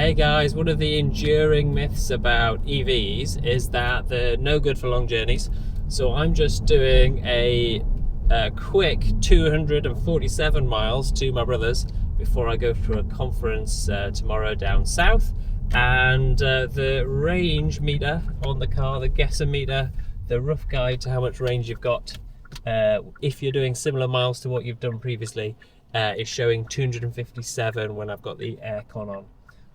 Hey guys, one of the enduring myths about EVs is that they're no good for long journeys. So I'm just doing a quick 247 miles to my brother's before I go to a conference tomorrow down south. And the range meter on the car, the guesser meter, the rough guide to how much range you've got if you're doing similar miles to what you've done previously, is showing 257 when I've got the aircon on.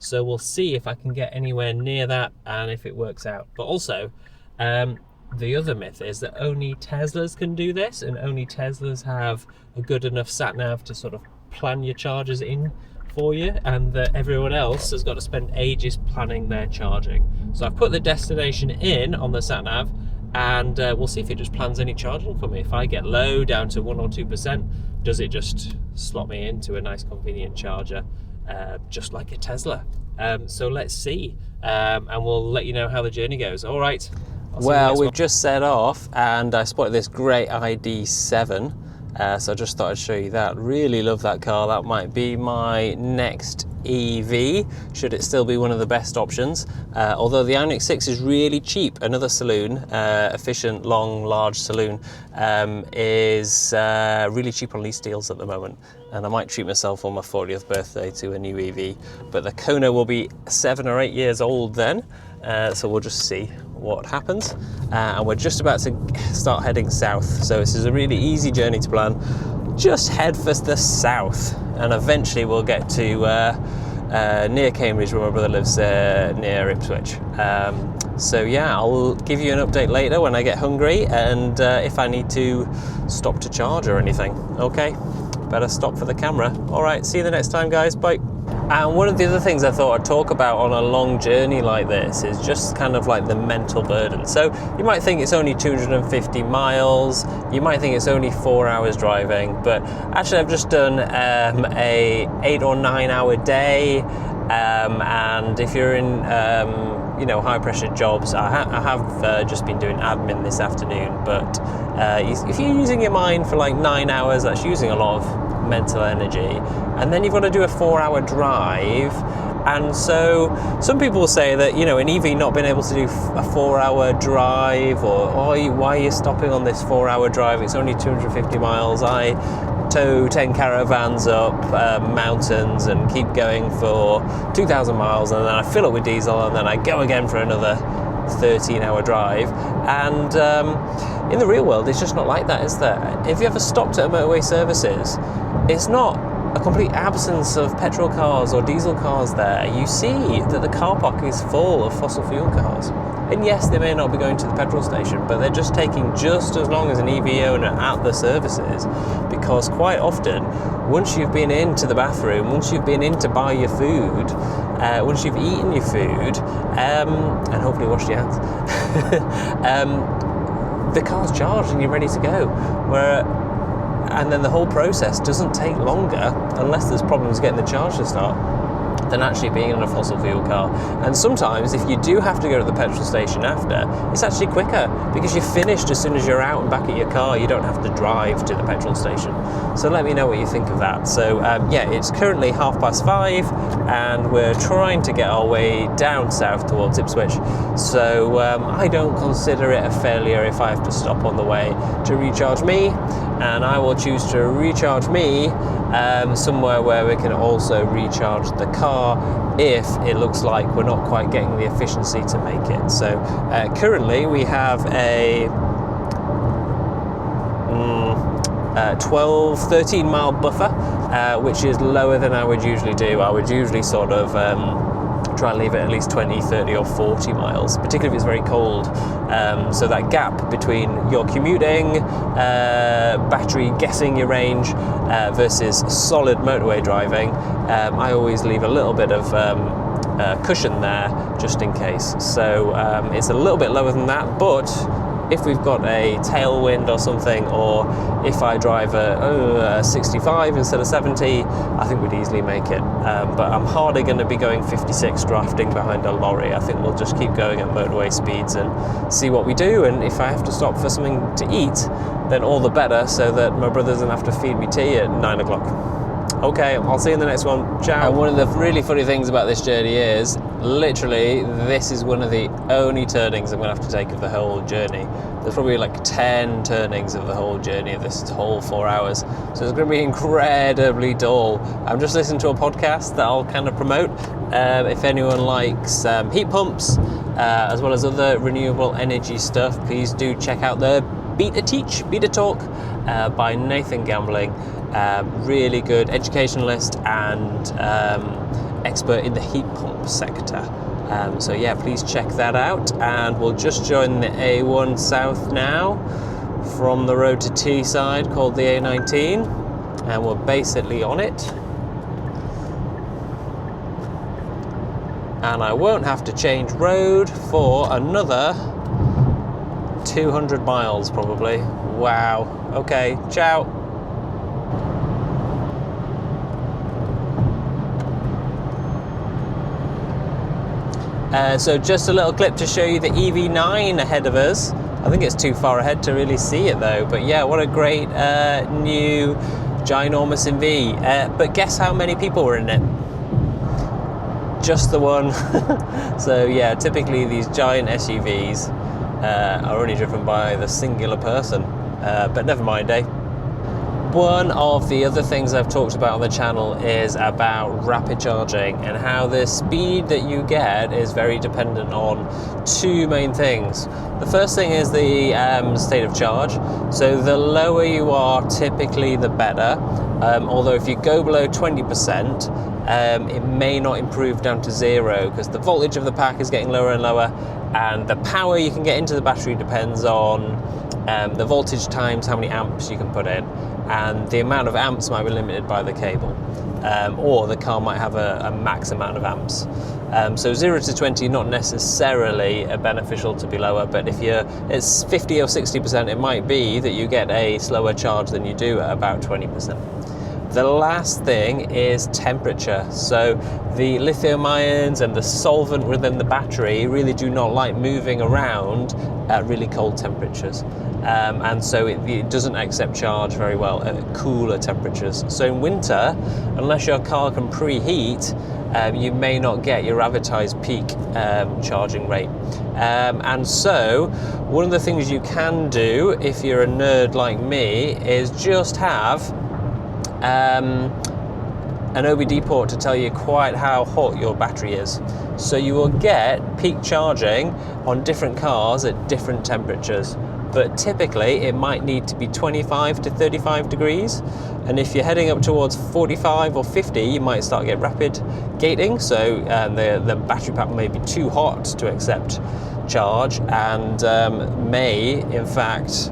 So we'll see if I can get anywhere near that and if it works out. But also, the other myth is that only Teslas can do this, and only Teslas have a good enough satnav to sort of plan your charges in for you, and that everyone else has got to spend ages planning their charging. So I've put the destination in on the satnav, and we'll see if it just plans any charging for me. If I get low down to 1 or 2%, does it just slot me into a nice convenient charger? Just like a Tesla. So let's see, and we'll let you know how the journey goes. All right. Well, we've just set off and I spotted this great ID7, so I just thought I'd show you that. Really love that car. That might be my next EV, should it still be one of the best options. Although the Ioniq 6 is really cheap. Another saloon, efficient, long, large saloon, is really cheap on lease deals at the moment. And I might treat myself on my 40th birthday to a new EV. But the Kona will be 7 or 8 years old then, so we'll just see what happens. And we're just about to start heading south. So this is a really easy journey to plan. Just head for the south, and eventually we'll get to near Cambridge, where my brother lives, near Ipswich. So yeah, I'll give you an update later when I get hungry, and if I need to stop to charge or anything. Okay, better stop for the camera. All right, see you the next time, guys. Bye. And one of the other things I thought I'd talk about on a long journey like this is just kind of like the mental burden. So you might think it's only 250 miles, you might think it's only 4 hours driving, but actually I've just done a 8 or 9 hour day, and if you're in you know, high pressure jobs, I have just been doing admin this afternoon, but if you're using your mind for like 9 hours, that's using a lot of mental energy, and then you've got to do a 4 hour drive. And so some people will say that, you know, an EV not being able to do a 4 hour drive, or why are you stopping on this 4 hour drive, it's only 250 miles. I tow 10 caravans up mountains and keep going for 2,000 miles, and then I fill it with diesel, and then I go again for another 13-hour drive. And in the real world, it's just not like that, is there? If you ever stopped at a motorway services, it's not a complete absence of petrol cars or diesel cars there. You see that the car park is full of fossil fuel cars. And yes, they may not be going to the petrol station, but they're just taking just as long as an EV owner at the services, because quite often, once you've been into the bathroom, once you've been in to buy your food, once you've eaten your food, and hopefully washed your hands, the car's charged and you're ready to go. And then the whole process doesn't take longer, unless there's problems getting the charge to start, than actually being in a fossil fuel car. And sometimes if you do have to go to the petrol station after, it's actually quicker, because you're finished as soon as you're out and back at your car. You don't have to drive to the petrol station. So let me know what you think of that. So yeah, it's currently 5:30, and we're trying to get our way down south towards Ipswich. So I don't consider it a failure if I have to stop on the way to recharge me, and I will choose to recharge me somewhere where we can also recharge the car if it looks like we're not quite getting the efficiency to make it. So currently we have a 13 mile buffer, which is lower than I would usually do. I would usually sort of try and leave it at least 20, 30 or 40 miles, particularly if it's very cold. So that gap between your commuting, battery guessing your range, versus solid motorway driving, I always leave a little bit of cushion there just in case. So it's a little bit lower than that, but if we've got a tailwind or something, or if I drive a 65 instead of 70, I think we'd easily make it. But I'm hardly going to be going 56 drafting behind a lorry. I think we'll just keep going at motorway speeds and see what we do. And if I have to stop for something to eat, then all the better, so that my brother doesn't have to feed me tea at 9 o'clock. Okay, I'll see you in the next one. Ciao. And one of the really funny things about this journey is, literally, this is one of the only turnings I'm going to have to take of the whole journey. There's probably like 10 turnings of the whole journey of this whole 4 hours. So it's going to be incredibly dull. I'm just listening to a podcast that I'll kind of promote. If anyone likes heat pumps, as well as other renewable energy stuff, please do check out the Beta Talk by Nathan Gambling. Really good educationalist and expert in the heat pump sector. So yeah, please check that out. And we'll just join the A1 South now from the road to Teesside, called the A19, and we're basically on it. And I won't have to change road for another 200 miles probably. Wow. Okay, ciao. So just a little clip to show you the EV9 ahead of us. I think it's too far ahead to really see it though, but yeah, what a great new ginormous EV. But guess how many people were in it? Just the one. So yeah, typically these giant SUVs are only driven by the singular person, but never mind, eh? One of the other things I've talked about on the channel is about rapid charging, and how the speed that you get is very dependent on two main things. The first thing is the state of charge. So the lower you are, typically the better. Although if you go below 20%, it may not improve down to 0, because the voltage of the pack is getting lower and lower, and the power you can get into the battery depends on the voltage times how many amps you can put in, and the amount of amps might be limited by the cable, or the car might have a max amount of amps. So 0 to 20 not necessarily beneficial to be lower, but if it's 50 or 60%, it might be that you get a slower charge than you do at about 20%. The last thing is temperature. So the lithium ions and the solvent within the battery really do not like moving around at really cold temperatures. And so it doesn't accept charge very well at cooler temperatures. So in winter, unless your car can preheat, you may not get your advertised peak charging rate. And so one of the things you can do, if you're a nerd like me, is just have an OBD port to tell you quite how hot your battery is. So you will get peak charging on different cars at different temperatures, but typically it might need to be 25 to 35 degrees, and if you're heading up towards 45 or 50, you might start to get rapid gating, so the battery pack may be too hot to accept charge, and may in fact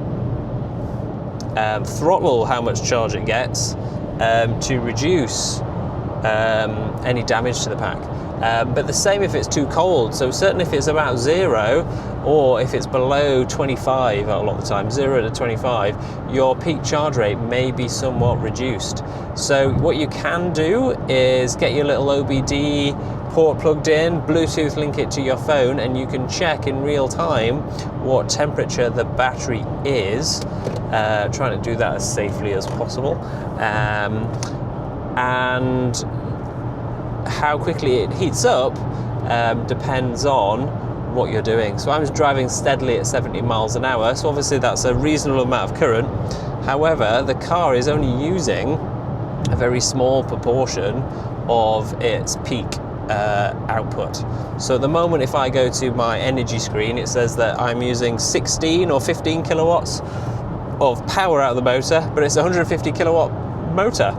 throttle how much charge it gets to reduce any damage to the pack. But the same if it's too cold. So certainly if it's about 0, or if it's below 25 a lot of the time, 0 to 25, your peak charge rate may be somewhat reduced. So what you can do is get your little OBD port plugged in, Bluetooth link it to your phone, and you can check in real time what temperature the battery is, trying to do that as safely as possible, and how quickly it heats up depends on what you're doing. So I'm driving steadily at 70 miles an hour, so obviously that's a reasonable amount of current. However, the car is only using a very small proportion of its peak output. So at the moment, if I go to my energy screen, it says that I'm using 16 or 15 kilowatts of power out of the motor, but it's a 150 kilowatt motor.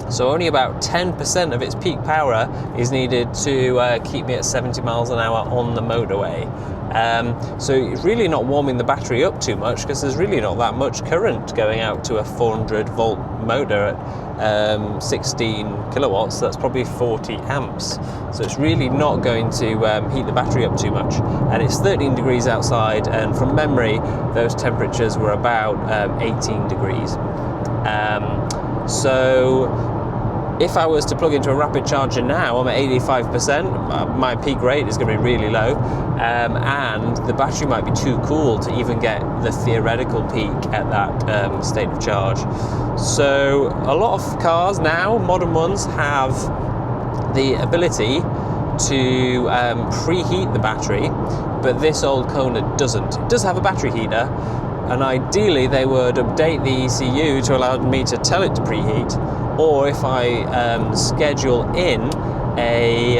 So only about 10% of its peak power is needed to keep me at 70 miles an hour on the motorway. So it's really not warming the battery up too much, because there's really not that much current going out to a 400 volt motor at 16 kilowatts. So that's probably 40 amps. So it's really not going to heat the battery up too much. And it's 13 degrees outside, and from memory, those temperatures were about 18 degrees. So if I was to plug into a rapid charger now, I'm at 85%. My peak rate is going to be really low, and the battery might be too cool to even get the theoretical peak at that state of charge. So a lot of cars now, modern ones, have the ability to preheat the battery, but this old Kona doesn't. It does have a battery heater, and ideally they would update the ECU to allow me to tell it to preheat, or if I schedule in a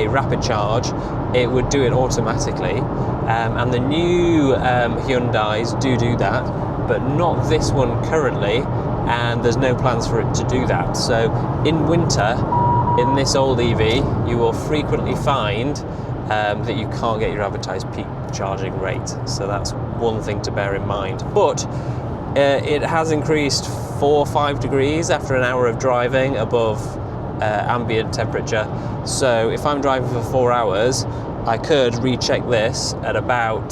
rapid charge, it would do it automatically. And the new Hyundais do that, but not this one currently, and there's no plans for it to do that. So in winter, in this old EV, you will frequently find that you can't get your advertised peak charging rate. So that's one thing to bear in mind. But it has increased 4 or 5 degrees after an hour of driving above ambient temperature. So if I'm driving for 4 hours, I could recheck this at about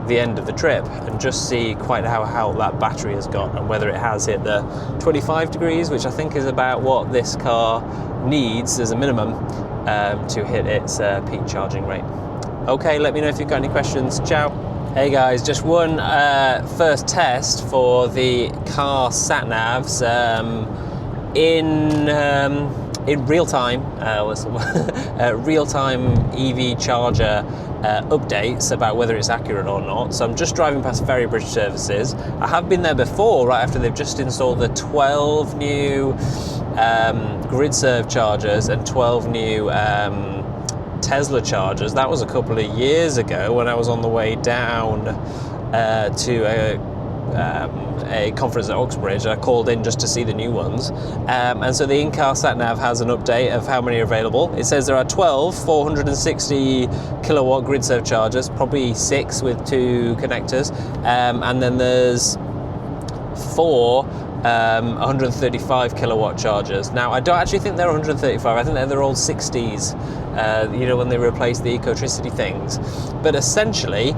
the end of the trip and just see quite how that battery has got, and whether it has hit the 25 degrees, which I think is about what this car needs as a minimum to hit its peak charging rate. Okay, let me know if you've got any questions. Ciao. Hey guys, just one first test for the car satnavs in real time. Real time EV charger updates about whether it's accurate or not. So I'm just driving past Ferrybridge services. I have been there before, right after they've just installed the 12 new GridServe chargers and 12 new Tesla chargers. That was a couple of years ago when I was on the way down to a conference at Uxbridge. I called in just to see the new ones, and so the in-car satnav has an update of how many are available. It says there are 12 460 kilowatt GridServe chargers, probably 6 with 2 connectors, and then there's 4 135 kilowatt chargers. Now I don't actually think they're 135, I think they're old 60s, you know, when they replaced the Ecotricity things. But essentially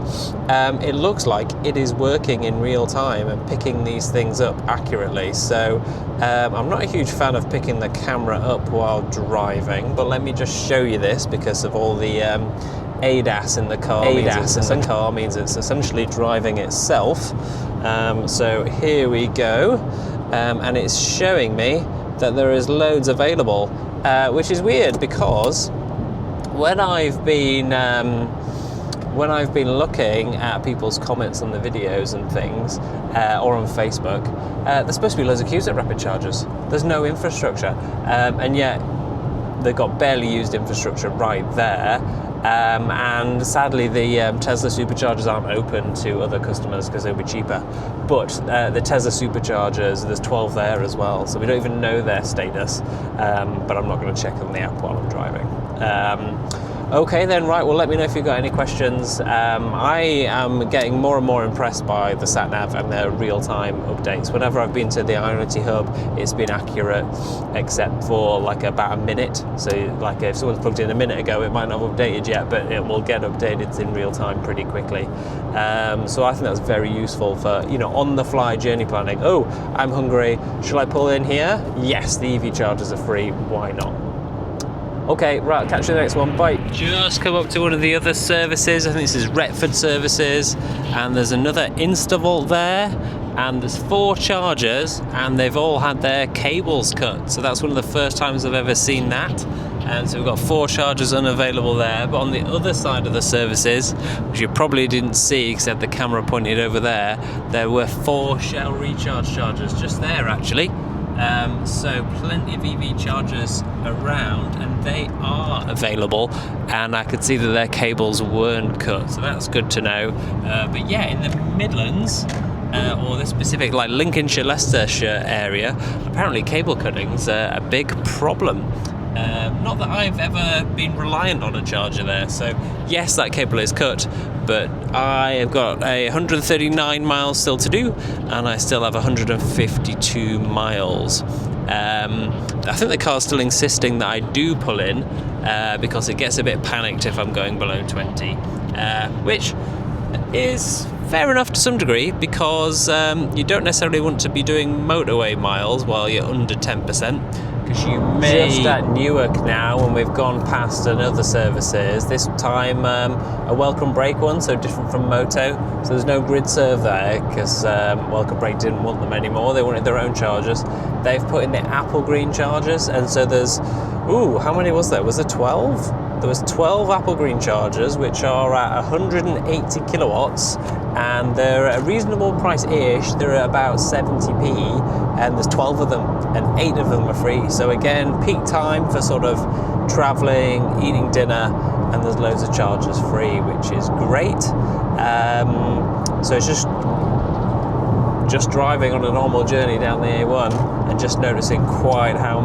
it looks like it is working in real time and picking these things up accurately. So I'm not a huge fan of picking the camera up while driving, but let me just show you this because of all the ADAS in the car. ADAS in the car means it's essentially driving itself. So here we go, and it's showing me that there is loads available, which is weird because when I've been looking at people's comments on the videos and things, or on Facebook, there's supposed to be loads of queues at rapid chargers. There's no infrastructure, and yet they've got barely used infrastructure right there. And sadly the Tesla superchargers aren't open to other customers because they'll be cheaper, but the Tesla superchargers, there's 12 there as well, so we don't even know their status, but I'm not going to check on the app while I'm driving. Okay then, right, well let me know if you've got any questions. I am getting more and more impressed by the satnav and their real-time updates. Whenever I've been to the Ionity hub, it's been accurate except for like about a minute. So like if someone's plugged in a minute ago, it might not have updated yet, but it will get updated in real time pretty quickly. So I think that's very useful for, you know, on-the-fly journey planning. Oh, I'm hungry, shall I pull in here? Yes, the EV chargers are free, why not? Okay, right, catch you in the next one, bye. Just come up to one of the other services. I think this is Retford services, and there's another Instavolt there, and there's 4 chargers, and they've all had their cables cut. So that's one of the first times I've ever seen that. And so we've got 4 chargers unavailable there, but on the other side of the services, which you probably didn't see because I had the camera pointed over there, there were 4 Shell recharge chargers just there actually. So plenty of EV chargers around, and they are available, and I could see that their cables weren't cut, so that's good to know. But yeah, in the Midlands, or the specific like Lincolnshire, Leicestershire area, apparently cable cutting's a big problem. Not that I've ever been reliant on a charger there, so yes, that cable is cut, but I have got 139 miles still to do, and I still have 152 miles. I think the car's still insisting that I do pull in, because it gets a bit panicked if I'm going below 20, which is fair enough to some degree, because you don't necessarily want to be doing motorway miles while you're under 10%, because you may... Just at Newark now, when we've gone past another services, this time a welcome break one, so different from Moto, so there's no grid serve there, because welcome break didn't want them anymore, they wanted their own chargers. They've put in the apple green chargers, and so there's, how many was there? Was there 12? There was 12 apple green chargers, which are at 180 kilowatts, and they're at a reasonable price-ish. They're at about 70p, and there's 12 of them, and 8 of them are free. So again, peak time for sort of traveling, eating dinner, and there's loads of chargers free, which is great. So it's just driving on a normal journey down the A1 and just noticing quite how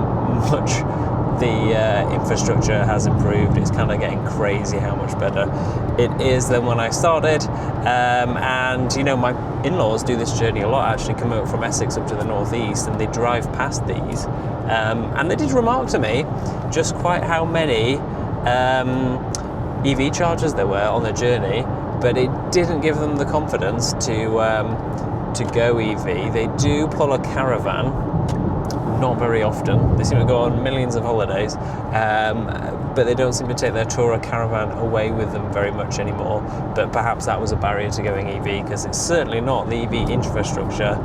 much the infrastructure has improved. It's kind of getting crazy how much better it is than when I started. And you know, my in-laws do this journey a lot, actually, coming up from Essex up to the northeast, and they drive past these. And they did remark to me just quite how many EV chargers there were on their journey, but it didn't give them the confidence to go EV. They do pull a caravan, not very often. They seem to go on millions of holidays, but they don't seem to take their Tourer caravan away with them very much anymore. But perhaps that was a barrier to going EV, because it's certainly not the EV infrastructure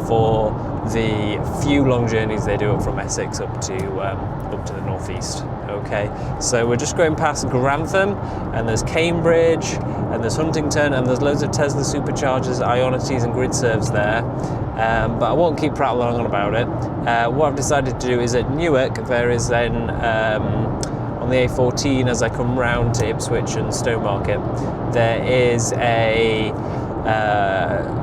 for the few long journeys they do up from Essex up to the northeast. Okay, so we're just going past Grantham, and there's Cambridge, and there's Huntington, and there's loads of Tesla superchargers, Ionities, and grid serves there. But I won't keep prattling on about it. What I've decided to do is at Newark, there is then on the A14, as I come round to Ipswich and Newmarket, there is a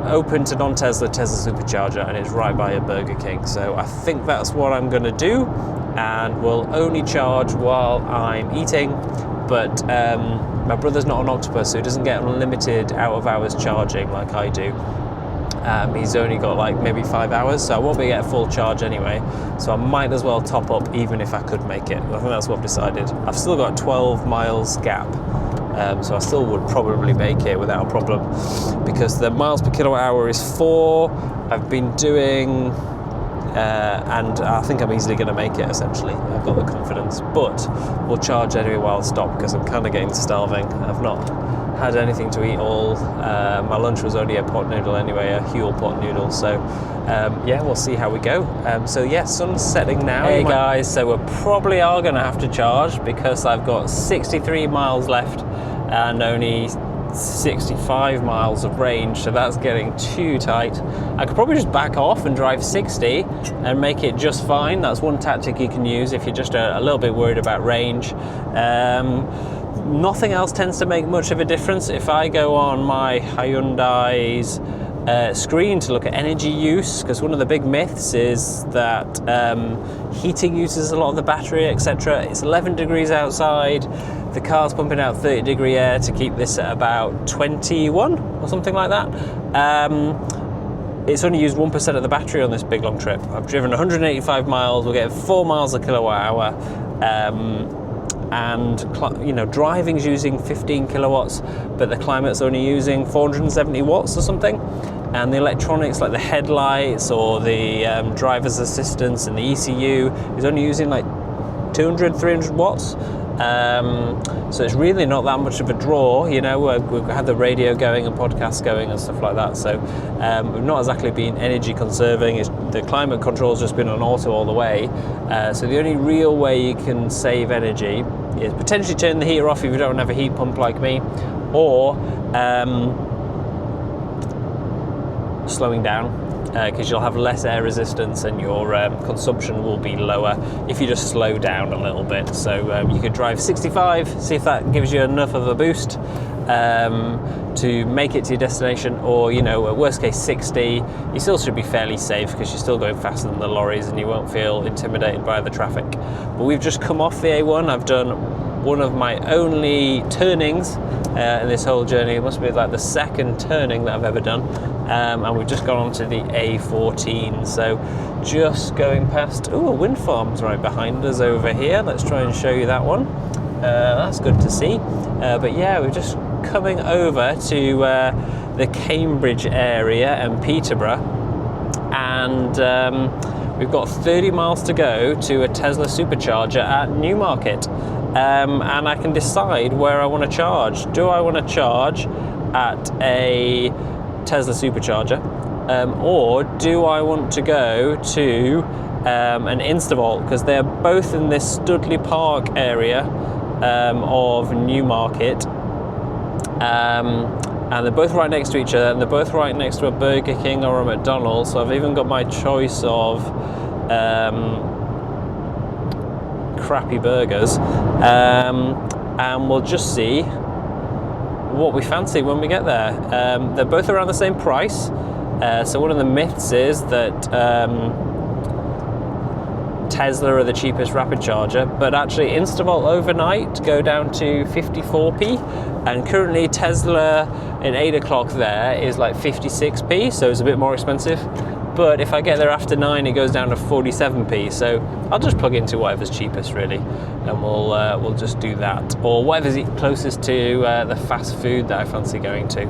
open to non-Tesla Tesla supercharger, and it's right by a Burger King. So I think that's what I'm going to do, and will only charge while I'm eating. But my brother's not an octopus, so he doesn't get unlimited out of hours charging like I do. He's only got like maybe 5 hours, so I won't be getting a full charge anyway, so I might as well top up even if I could make it. I think that's what I've decided. I've still got 12 miles gap, so I still would probably make it without a problem, because the miles per kilowatt hour is 4. I've been doing and I think I'm easily going to make it, essentially. I've got the confidence, but we'll charge anyway while I stop, because I'm kind of getting starving. I've not had anything to eat all. My lunch was only a pot noodle anyway, a Huel pot noodle, so yeah, we'll see how we go. So yeah, sun's setting now. Hey guys, so we probably are going to have to charge, because I've got 63 miles left and only 65 miles of range, so that's getting too tight. I could probably just back off and drive 60 and make it just fine. That's one tactic you can use if you're just a little bit worried about range. Nothing else tends to make much of a difference. If I go on my Hyundai's screen to look at energy use, because one of the big myths is that heating uses a lot of the battery, etc. It's 11 degrees outside. The car's pumping out 30 degree air to keep this at about 21 or something like that. It's only used 1% of the battery on this big long trip. I've driven 185 miles, we're getting 4 miles a kilowatt hour. And you know, driving's using 15 kilowatts, but the climate's only using 470 watts or something. And the electronics, like the headlights or the driver's assistance and the ECU, is only using like 200, 300 watts. So it's really not that much of a draw, you know. We've had the radio going and podcasts going and stuff like that, so we've not exactly been energy conserving. The climate control's just been on auto all the way, so the only real way you can save energy is potentially turn the heater off if you don't have a heat pump like me, or slowing down, because you'll have less air resistance and your consumption will be lower if you just slow down a little bit. So you could drive 65, see if that gives you enough of a boost to make it to your destination, or, you know, at worst case 60. You still should be fairly safe because you're still going faster than the lorries and you won't feel intimidated by the traffic. But we've just come off the A1. I've done one of my only turnings in this whole journey. It must be like the second turning that I've ever done, and we've just gone on to the A14. So just going past, a wind farm's right behind us over here. Let's try and show you that one. That's good to see. But yeah, we've just coming over to the Cambridge area and Peterborough, and we've got 30 miles to go to a Tesla supercharger at Newmarket, and I can decide where I want to charge. Do I want to charge at a Tesla supercharger, or do I want to go to an Instavolt, because they're both in this Studley Park area of Newmarket, and they're both right next to each other, and they're both right next to a Burger King or a McDonald's, so I've even got my choice of crappy burgers, and we'll just see what we fancy when we get there. They're both around the same price, so one of the myths is that Tesla are the cheapest rapid charger, but actually Instavolt overnight go down to 54p, and currently Tesla at 8 o'clock there is like 56p, so it's a bit more expensive. But if I get there after 9, it goes down to 47p, so I'll just plug into whatever's cheapest really, and we'll just do that, or whatever's closest to the fast food that I fancy going to.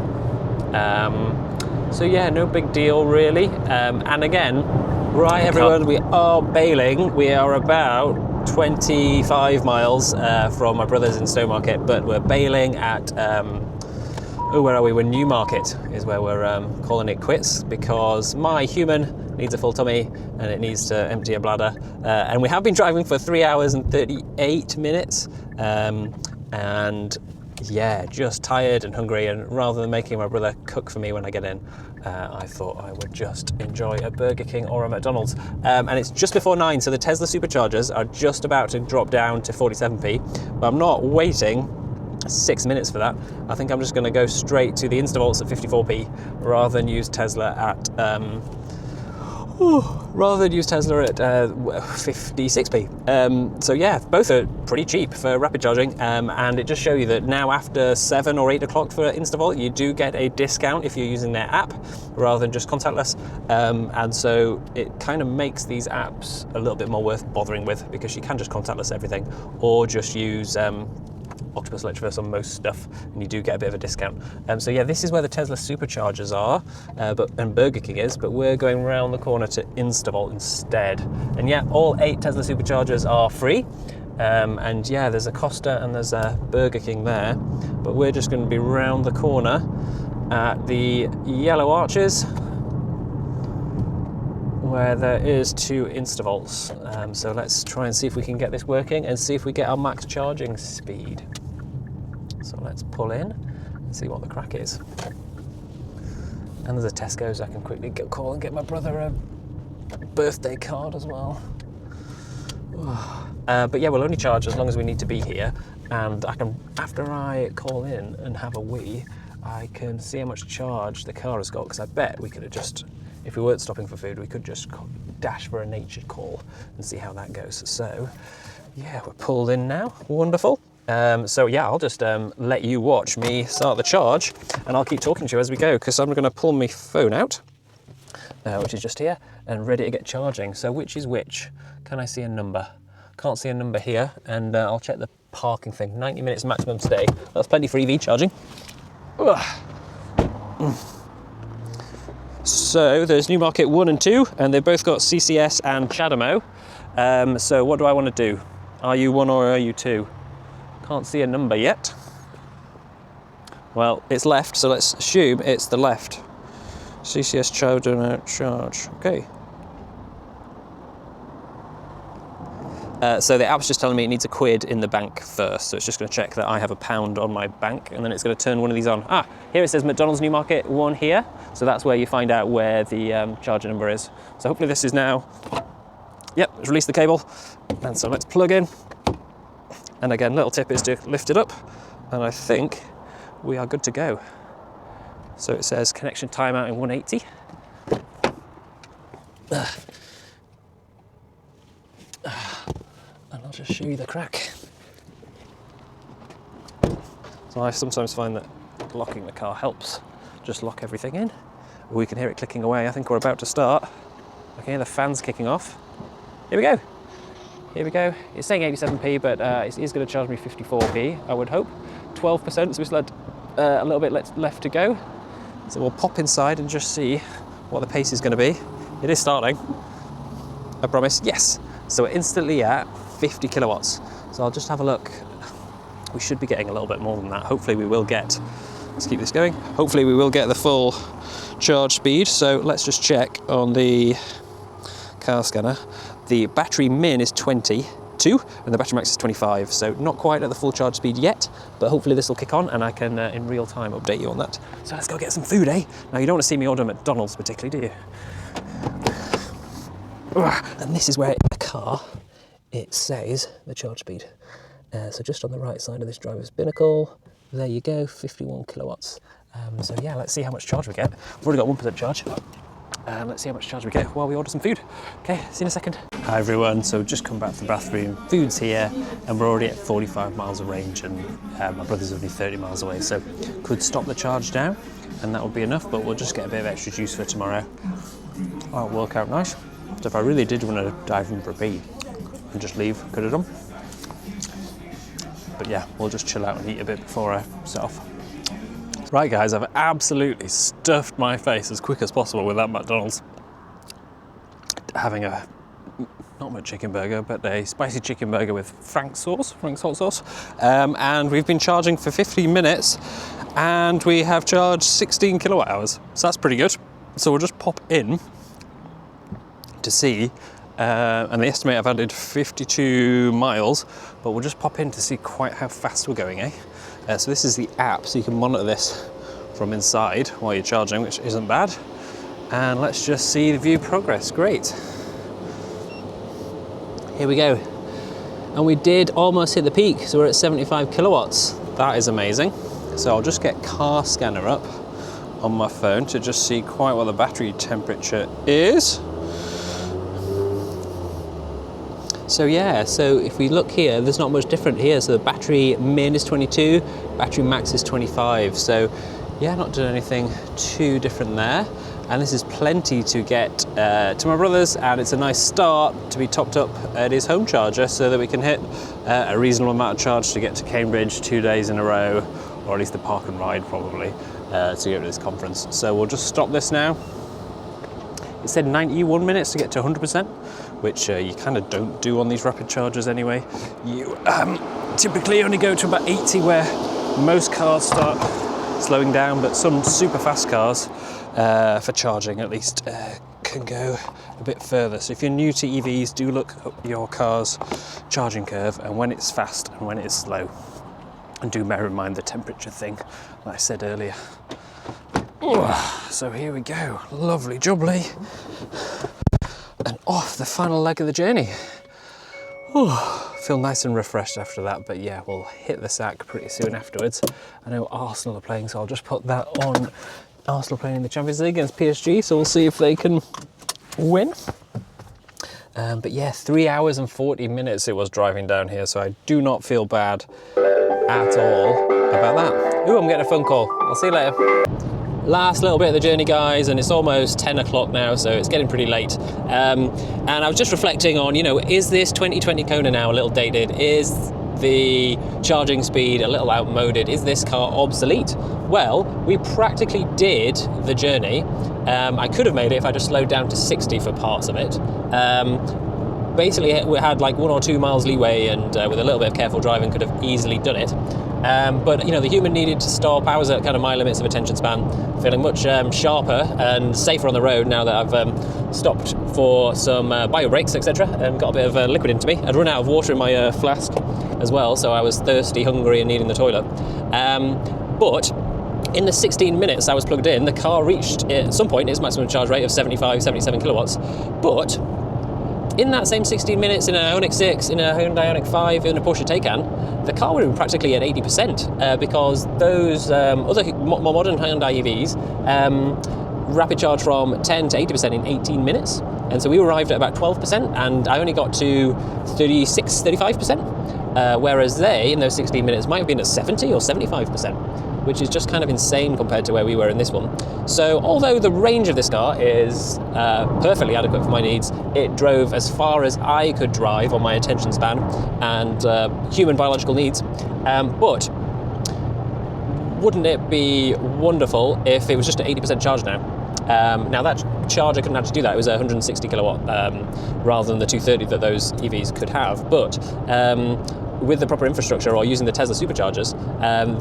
So yeah, no big deal really. And again, right everyone, we are bailing. We are about 25 miles from my brother's in Newmarket, but we're bailing at, where are we? We're Newmarket is where we're calling it quits, because my human needs a full tummy and it needs to empty a bladder. And we have been driving for 3 hours and 38 minutes. And yeah, just tired and hungry, and rather than making my brother cook for me when I get in, I thought I would just enjoy a Burger King or a McDonald's. And it's just before 9, so the Tesla superchargers are just about to drop down to 47p, but I'm not waiting 6 minutes for that. I think I'm just going to go straight to the Instavolts at 54p rather than use Tesla at 56p. So yeah, both are pretty cheap for rapid charging, and it just shows you that now after 7 or 8 o'clock for Instavolt, you do get a discount if you're using their app rather than just contactless, and so it kind of makes these apps a little bit more worth bothering with, because you can just contactless everything, or just use Octopus Electroverse on most stuff, and you do get a bit of a discount. So yeah, this is where the Tesla superchargers are, and Burger King is, but we're going around the corner to Instavolt instead. And yeah, all 8 Tesla superchargers are free, and yeah, there's a Costa and there's a Burger King there, but we're just going to be round the corner at the Yellow Arches, where there is 2 Instavolts. So let's try and see if we can get this working and see if we get our max charging speed. So let's pull in and see what the crack is. And there's a Tesco's I can quickly call and get my brother a birthday card as well. But yeah, we'll only charge as long as we need to be here, and I can, after I call in and have a wee, I can see how much charge the car has got, because I bet we could have just, if we weren't stopping for food, we could just dash for a natured call and see how that goes. So yeah, we're pulled in now. Wonderful. So yeah, I'll just let you watch me start the charge, and I'll keep talking to you as we go, because I'm going to pull my phone out, which is just here, and ready to get charging. So which is which? Can I see a number? Can't see a number here, and I'll check the parking thing. 90 minutes maximum today. That's plenty for EV charging. So there's Newmarket 1 and 2, and they've both got CCS and CHAdeMO. So what do I want to do? Are you 1 or are you 2? Can't see a number yet. Well, it's left, so let's assume it's the left. CCS CHAdeMO charge. Okay. So the app's just telling me it needs a quid in the bank first, so it's just going to check that I have a pound on my bank, and then it's going to turn one of these on. Ah, here it says McDonald's Newmarket 1 here, so that's where you find out where the charger number is. So hopefully this is now, yep, it's released the cable, and so let's plug in. And again, little tip is to lift it up, and I think we are good to go. So it says connection timeout in 180. And I'll just show you the crack. So I sometimes find that locking the car helps. Just lock everything in. We can hear it clicking away. I think we're about to start. Okay, the fan's kicking off. Here we go. Here we go. It's saying 87p, but it is going to charge me 54p, I would hope. 12%, so we still had a little bit left to go. So we'll pop inside and just see what the pace is going to be. It is starting, I promise. Yes. So we're instantly at 50 kilowatts. So I'll just have a look. We should be getting a little bit more than that. Hopefully we will get, let's keep this going. Hopefully we will get the full charge speed. So let's just check on the car scanner. The battery min is 22 and the battery max is 25. So not quite at the full charge speed yet, but hopefully this will kick on and I can in real time update you on that. So let's go get some food, eh? Now you don't want to see me order McDonald's particularly, do you? And this is where in the car it says the charge speed. So just on the right side of this driver's binnacle, there you go, 51 kilowatts. So yeah, let's see how much charge we get. We've already got 1% charge. Let's see how much charge we get while we order some food. Okay, see you in a second. Hi everyone, so just come back from the bathroom. Food's here and we're already at 45 miles of range and my brother's only 30 miles away, so could stop the charge now and that would be enough, but we'll just get a bit of extra juice for tomorrow. That'll work out nice. So if I really did want to dive in for a pee and just leave, could have done. But yeah, we'll just chill out and eat a bit before I set off. Right guys, I've absolutely stuffed my face as quick as possible with that McDonald's. Having a, not much chicken burger, but a spicy chicken burger with Frank salt sauce. And we've been charging for 15 minutes and we have charged 16 kilowatt hours. So that's pretty good. So we'll just pop in to see, and they estimate I've added 52 miles, but we'll just pop in to see quite how fast we're going, eh? So this is the app, so you can monitor this from inside while you're charging, which isn't bad. And let's just see the view progress. Great. Here we go. And we did almost hit the peak, so we're at 75 kilowatts. That is amazing. So I'll just get car scanner up on my phone to just see quite what the battery temperature is. So yeah, so if we look here, there's not much different here. So the battery min is 22, battery max is 25. So yeah, not doing anything too different there. And this is plenty to get to my brother's, and it's a nice start to be topped up at his home charger so that we can hit a reasonable amount of charge to get to Cambridge 2 days in a row, or at least the park and ride probably, to get to this conference. So we'll just stop this now. It said 91 minutes to get to 100%, which you kind of don't do on these rapid chargers anyway. You typically only go to about 80, where most cars start slowing down, but some super fast cars, for charging at least, can go a bit further. So if you're new to EVs, do look up your car's charging curve and when it's fast and when it's slow. And do bear in mind the temperature thing, like I said earlier. So here we go, lovely jubbly. And off the final leg of the journey. Feel nice and refreshed after that, but yeah, we'll hit the sack pretty soon afterwards. I know Arsenal are playing, so I'll just put that on. Arsenal playing in the Champions League against PSG, so we'll see if they can win. But yeah, 3 hours and 40 minutes it was driving down here, so I do not feel bad at all about that. Ooh, I'm getting a phone call. I'll see you later. Last little bit of the journey, guys, and it's almost 10 o'clock now, so it's getting pretty late. And I was just reflecting on, you know, is this 2020 Kona now a little dated? Is the charging speed a little outmoded? Is this car obsolete? Well, we practically did the journey. I could have made it if I just slowed down to 60 for parts of it. Basically, we had like 1 or 2 miles leeway, and with a little bit of careful driving could have easily done it. But you know, the human needed to stop. I was at kind of my limits of attention span, feeling much sharper and safer on the road now that I've stopped for some bio breaks, etc., and got a bit of liquid into me. I'd run out of water in my flask as well, so I was thirsty, hungry, and needing the toilet. But in the 16 minutes I was plugged in, the car reached at some point its maximum charge rate of 75, 77 kilowatts. But in that same 16 minutes, in an Ioniq 6, in a Hyundai Ioniq 5, in a Porsche Taycan, the car would have been practically at 80%, because those other more modern Hyundai EVs rapid charge from 10 to 80% in 18 minutes. And so we arrived at about 12%, and I only got to 36, 35%, whereas they, in those 16 minutes, might have been at 70 or 75%, which is just kind of insane compared to where we were in this one. So although the range of this car is perfectly adequate for my needs, it drove as far as I could drive on my attention span and human biological needs. But wouldn't it be wonderful if it was just at 80% charge now? Now that charger couldn't actually do that. It was 160 kilowatt rather than the 230 that those EVs could have. But with the proper infrastructure or using the Tesla superchargers,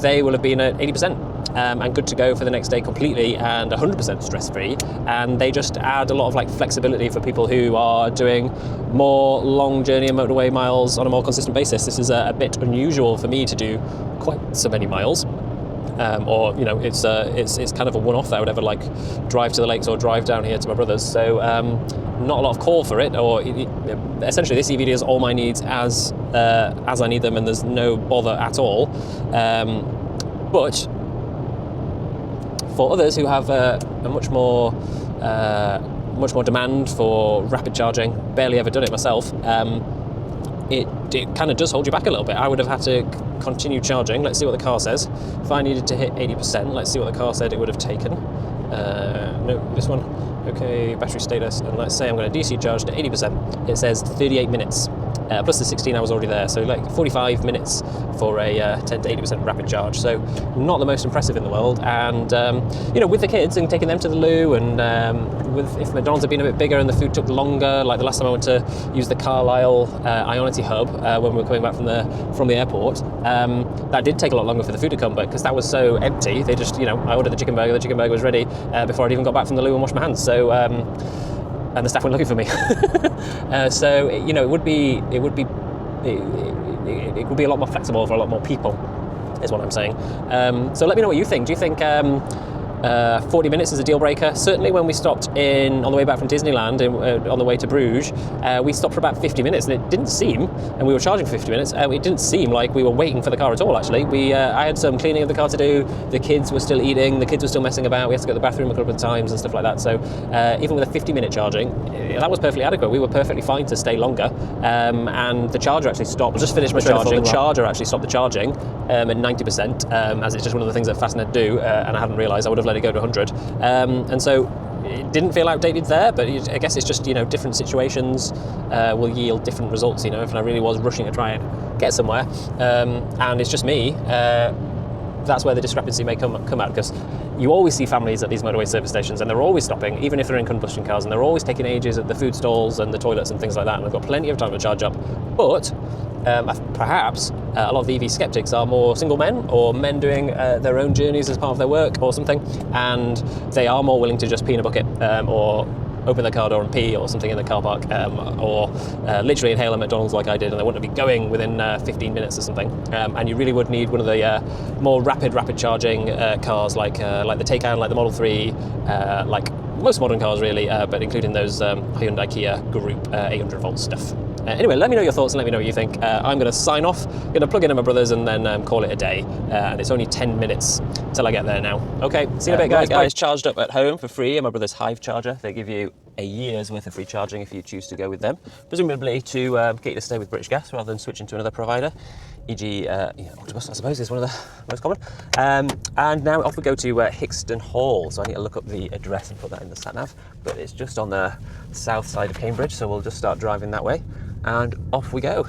they will have been at 80% and good to go for the next day completely and 100% stress-free. And they just add a lot of like flexibility for people who are doing more long journey and motorway miles on a more consistent basis. This is a bit unusual for me to do quite so many miles. Or you know, it's kind of a one-off that I would ever like drive to the lakes or drive down here to my brother's. So not a lot of call for it. Or essentially, this EV does all my needs as I need them, and there's no bother at all. But for others who have a much more demand for rapid charging, barely ever done it myself. It kind of does hold you back a little bit. I would have had to continue charging. Let's see what the car says. If I needed to hit 80%, let's see what the car said it would have taken. No, this one. Okay, battery status. And let's say I'm going to DC charge to 80%. It says 38 minutes. Plus the 16 hours already there. So like 45 minutes for a 10 to 80% rapid charge. So not the most impressive in the world. And, you know, with the kids and taking them to the loo and if McDonald's had been a bit bigger and the food took longer, like the last time I went to use the Carlisle Ionity hub when we were coming back from the airport, that did take a lot longer for the food to come, but because that was so empty, they just, you know, I ordered the chicken burger was ready before I'd even got back from the loo and washed my hands. So, and the staff weren't looking for me. So, you know, it would be a lot more flexible for a lot more people, is what I'm saying. So let me know what you think. Do you think 40 minutes is a deal breaker? Certainly when we stopped on the way back from Disneyland, on the way to Bruges, we stopped for about 50 minutes, and it didn't seem, and we were charging for 50 minutes, it didn't seem like we were waiting for the car at all, actually. I had some cleaning of the car to do, the kids were still eating, the kids were still messing about, we had to go to the bathroom a couple of times and stuff like that. So even with a 50-minute charging, that was perfectly adequate. We were perfectly fine to stay longer, and the charger actually stopped. I just finished my charging. The charger actually stopped the charging at 90%, as it's just one of the things that Fastnet do, and I hadn't realised. I would have let it go to 100, and so it didn't feel outdated there, but I guess it's just, you know, different situations will yield different results. You know, if I really was rushing to try and get somewhere, and it's just me, that's where the discrepancy may come out, because you always see families at these motorway service stations and they're always stopping, even if they're in combustion cars, and they're always taking ages at the food stalls and the toilets and things like that, and they've got plenty of time to charge up. But perhaps a lot of the EV skeptics are more single men or men doing their own journeys as part of their work or something, and they are more willing to just pee in a bucket or open the car door and pee or something in the car park, or literally inhale a McDonald's like I did, and they wouldn't be going within 15 minutes or something. And you really would need one of the more rapid charging cars like the Taycan, like the Model 3, like most modern cars really, but including those Hyundai Kia Group 800 volt stuff. Anyway, let me know your thoughts and let me know what you think. I'm going to sign off, going to plug in at my brother's and then call it a day. And it's only 10 minutes till I get there now. Okay, see you in a bit, guys. Guys, charged up at home for free at my brother's Hive charger. They give you a year's worth of free charging if you choose to go with them, presumably to get you to stay with British Gas rather than switching to another provider, e.g. Octopus, I suppose, is one of the most common. And now off we go to Hixton Hall, so I need to look up the address and put that in the satnav, but it's just on the south side of Cambridge, so we'll just start driving that way, and off we go.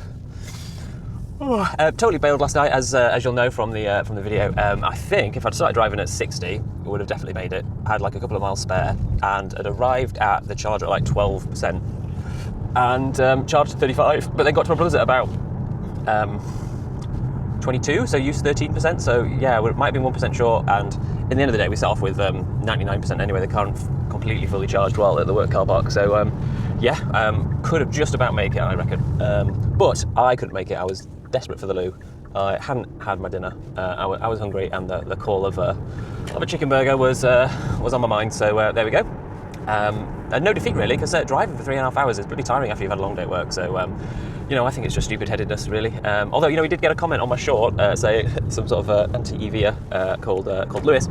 Totally bailed last night, as you'll know from the video. I think if I'd started driving at 60, it would have definitely made it. I had like a couple of miles spare, and had arrived at the charger at like 12%, and charged 35, but then got to my brother's at about 22, so used 13%. So yeah, it might have been 1% short, and in the end of the day, we set off with 99% anyway. The car completely fully charged while at the work car park. So yeah, could have just about made it, I reckon. But I couldn't make it. I was desperate for the loo. I hadn't had my dinner. I was hungry, and the call of a chicken burger was on my mind. So there we go. And no defeat really, because driving for 3.5 hours is pretty tiring after you've had a long day at work. So you know, I think it's just stupid-headedness really. Although, you know, we did get a comment on my short, say some sort of anti-EVer called Lewis,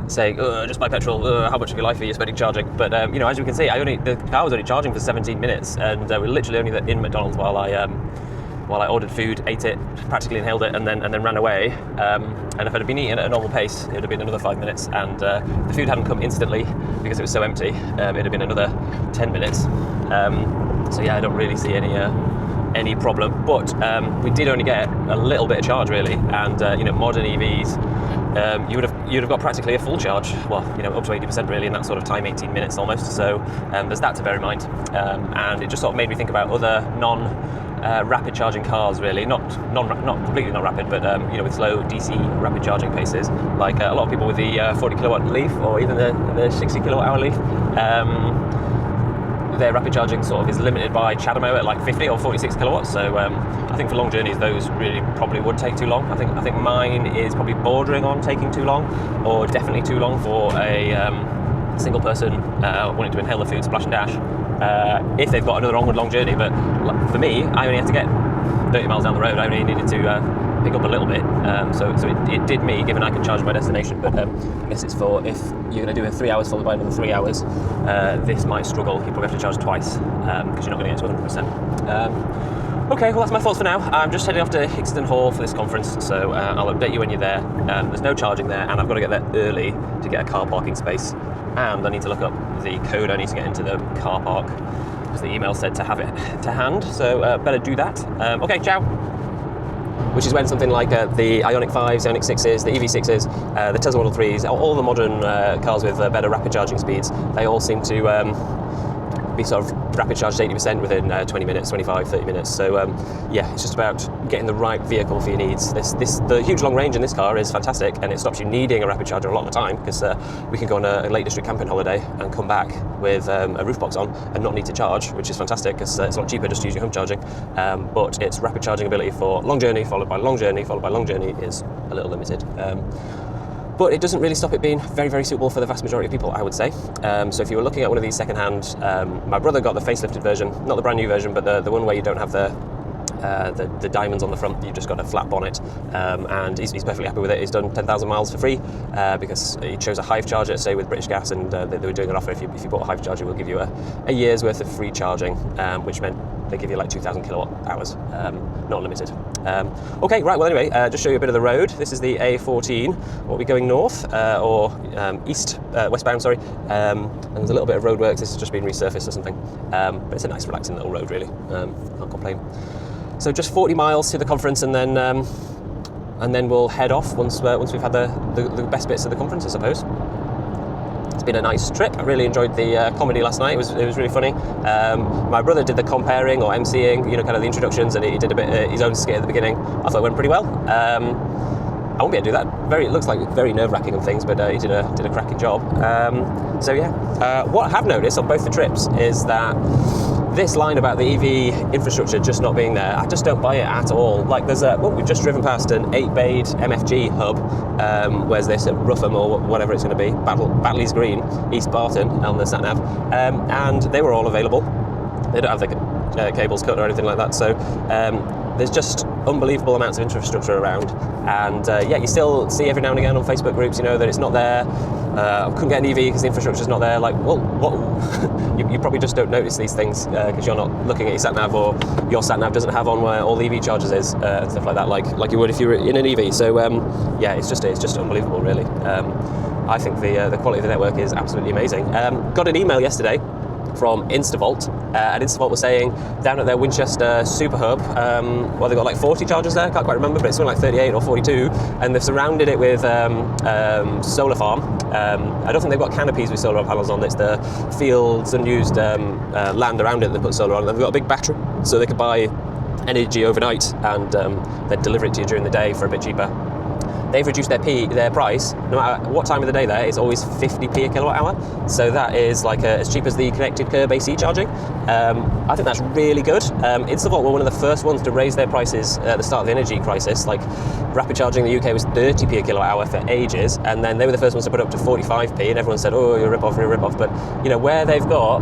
saying, just buy petrol, how much of your life are you spending charging? But you know, as you can see, the car was only charging for 17 minutes, and we were literally only in McDonald's while I ordered food, ate it, practically inhaled it, and then ran away. And if I'd been eating at a normal pace, it would have been another 5 minutes, and the food hadn't come instantly because it was so empty. It'd have been another 10 minutes. So yeah, I don't really see any any problem. But we did only get a little bit of charge really, and you know, modern EVs, you'd have got practically a full charge. Well, you know, up to 80% really in that sort of time, 18 minutes almost. So there's that to bear in mind, and it just sort of made me think about other rapid charging cars really, not completely not rapid, but you know, with slow DC rapid charging paces, like a lot of people with the 40 kilowatt Leaf or even the 60 kilowatt hour Leaf. Their rapid charging sort of is limited by CHAdeMO at like 50 or 46 kilowatts. So I think for long journeys, those really probably would take too long. I think mine is probably bordering on taking too long, or definitely too long for a single person wanting to inhale the food, splash and dash. If they've got another onward long journey, but for me, I only had to get 30 miles down the road. I only needed to pick up a little bit, so it did me, given I can charge my destination. But I guess it's for if you're going to do a 3 hours followed by another 3 hours, this might struggle. You probably have to charge twice because you're not going to get to 100%. Okay, well that's my thoughts for now. I'm just heading off to Hixton Hall for this conference, so I'll update you when you're there. There's no charging there, and I've got to get there early to get a car parking space. And I need to look up the code I need to get into the car park, because the email said to have it to hand, so better do that. Okay, ciao. Which is when something like the Ioniq 5s, Ioniq 6s, the EV6s, the Tesla Model 3s, all the modern cars with better rapid charging speeds, they all seem to be sort of rapid charged 80% within 20 minutes, 25, 30 minutes. So yeah, it's just about getting the right vehicle for your needs. The huge long range in this car is fantastic, and it stops you needing a rapid charger a lot of the time, because we can go on a Lake District camping holiday and come back with a roof box on and not need to charge, which is fantastic, because it's a lot cheaper just to use your home charging. But its rapid charging ability for long journey, followed by long journey, followed by long journey is a little limited. But it doesn't really stop it being very, very suitable for the vast majority of people, I would say. So if you were looking at one of these second-hand, my brother got the facelifted version, not the brand new version, but the one where you don't have the diamonds on the front, you've just got a flat bonnet, and he's perfectly happy with it. He's done 10,000 miles for free because he chose a Hive charger, say with British Gas, and they were doing an offer. If you bought a Hive charger, we'll give you a year's worth of free charging, which meant they give you like 2,000 kilowatt hours, not limited. Okay, right, well anyway, just show you a bit of the road. This is the A14, we'll be going north, or westbound, sorry, and there's a little bit of roadworks. This has just been resurfaced or something, but it's a nice relaxing little road really, can't complain. So just 40 miles to the conference, and then we'll head off once we've had the best bits of the conference, I suppose. It's been a nice trip. I really enjoyed the comedy last night. It was really funny. My brother did the comparing or emceeing, you know, kind of the introductions, and he did a bit his own skit at the beginning. I thought it went pretty well. I won't be able to do that. It looks like very nerve-wracking and things, but he did a cracking job. So yeah, what I have noticed on both the trips is that this line about the EV infrastructure just not being there, I just don't buy it at all. Like we've just driven past an 8-bayed MFG hub, where's this, at Rougham or whatever it's going to be, Batley's Green, East Barton on the satnav, and they were all available. They don't have the cables cut or anything like that, so there's just unbelievable amounts of infrastructure around, and yeah, you still see every now and again on Facebook groups, you know, that it's not there. I couldn't get an EV because the infrastructure's not there. Like, well, what? you probably just don't notice these things because you're not looking at your satnav, or your satnav doesn't have on where all the EV chargers is and stuff like that, like you would if you were in an EV. So yeah, it's just unbelievable, really. I think the quality of the network is absolutely amazing. Got an email yesterday from Instavolt, and Instavolt was saying down at their Winchester super hub, well, they've got like 40 chargers there, can't quite remember, but it's something like 38 or 42, and they've surrounded it with solar farm. I don't think they've got canopies with solar panels on. It's the fields, unused land around it that put solar on. They've got a big battery, so they could buy energy overnight and then deliver it to you during the day for a bit cheaper. They've reduced their price, no matter what time of the day there, it's always 50p a kilowatt hour. So that is like as cheap as the connected curb AC charging. I think that's really good. Instavolt were one of the first ones to raise their prices at the start of the energy crisis. Like, rapid charging in the UK was 30p a kilowatt hour for ages, and then they were the first ones to put it up to 45p, and everyone said, oh, you're a rip-off, you're a rip-off. But, you know, where they've got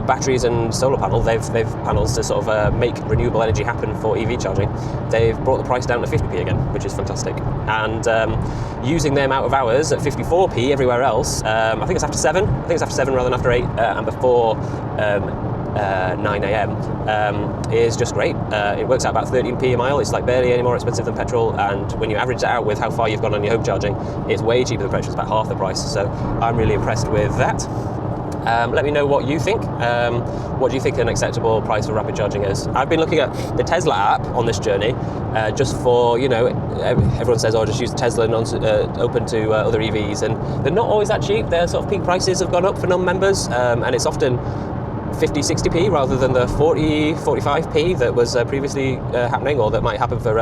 batteries and solar panels, they've panels to sort of make renewable energy happen for EV charging, they've brought the price down to 50p again, which is fantastic. And using them out of hours at 54p everywhere else, I think it's after 7. I think it's after 7 rather than after 8, and before 9 a.m. Is just great. It works out about 13p a mile. It's like barely any more expensive than petrol, and when you average that out with how far you've gone on your home charging, it's way cheaper than petrol. It's about half the price. So I'm really impressed with that. Let me know what you think. What do you think an acceptable price for rapid charging is? I've been looking at the Tesla app on this journey, just for, you know, everyone says, oh, just use Tesla and open to other EVs, and they're not always that cheap. Their sort of peak prices have gone up for non-members, and it's often 50, 60p rather than the 40, 45p that was previously happening, or that might happen for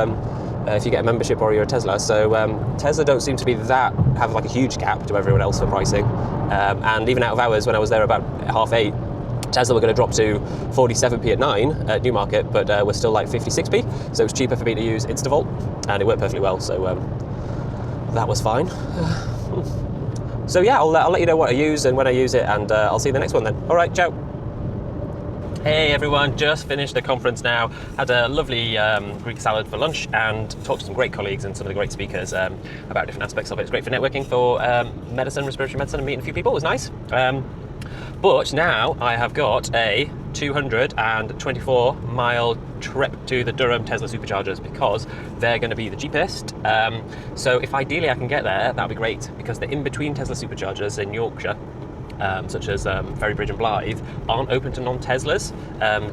if you get a membership or you're a Tesla. So Tesla don't seem to be have like a huge gap to everyone else for pricing. And even out of hours, when I was there about 8:30, Tesla were going to drop to 47p at 9 at Newmarket, but we're still like 56p. So it was cheaper for me to use InstaVolt, and it worked perfectly well. So that was fine. So yeah, I'll let you know what I use and when I use it, and I'll see you in the next one then. All right, ciao. Hey everyone, just finished the conference now. Had a lovely Greek salad for lunch and talked to some great colleagues and some of the great speakers about different aspects of it. It's great for networking, for medicine, respiratory medicine, and meeting a few people. It was nice. But now I have got a 224 mile trip to the Durham Tesla superchargers, because they're going to be the cheapest. So if ideally I can get there, that would be great, because the in-between Tesla superchargers in Yorkshire, such as Ferrybridge and Blythe, aren't open to non-Teslas,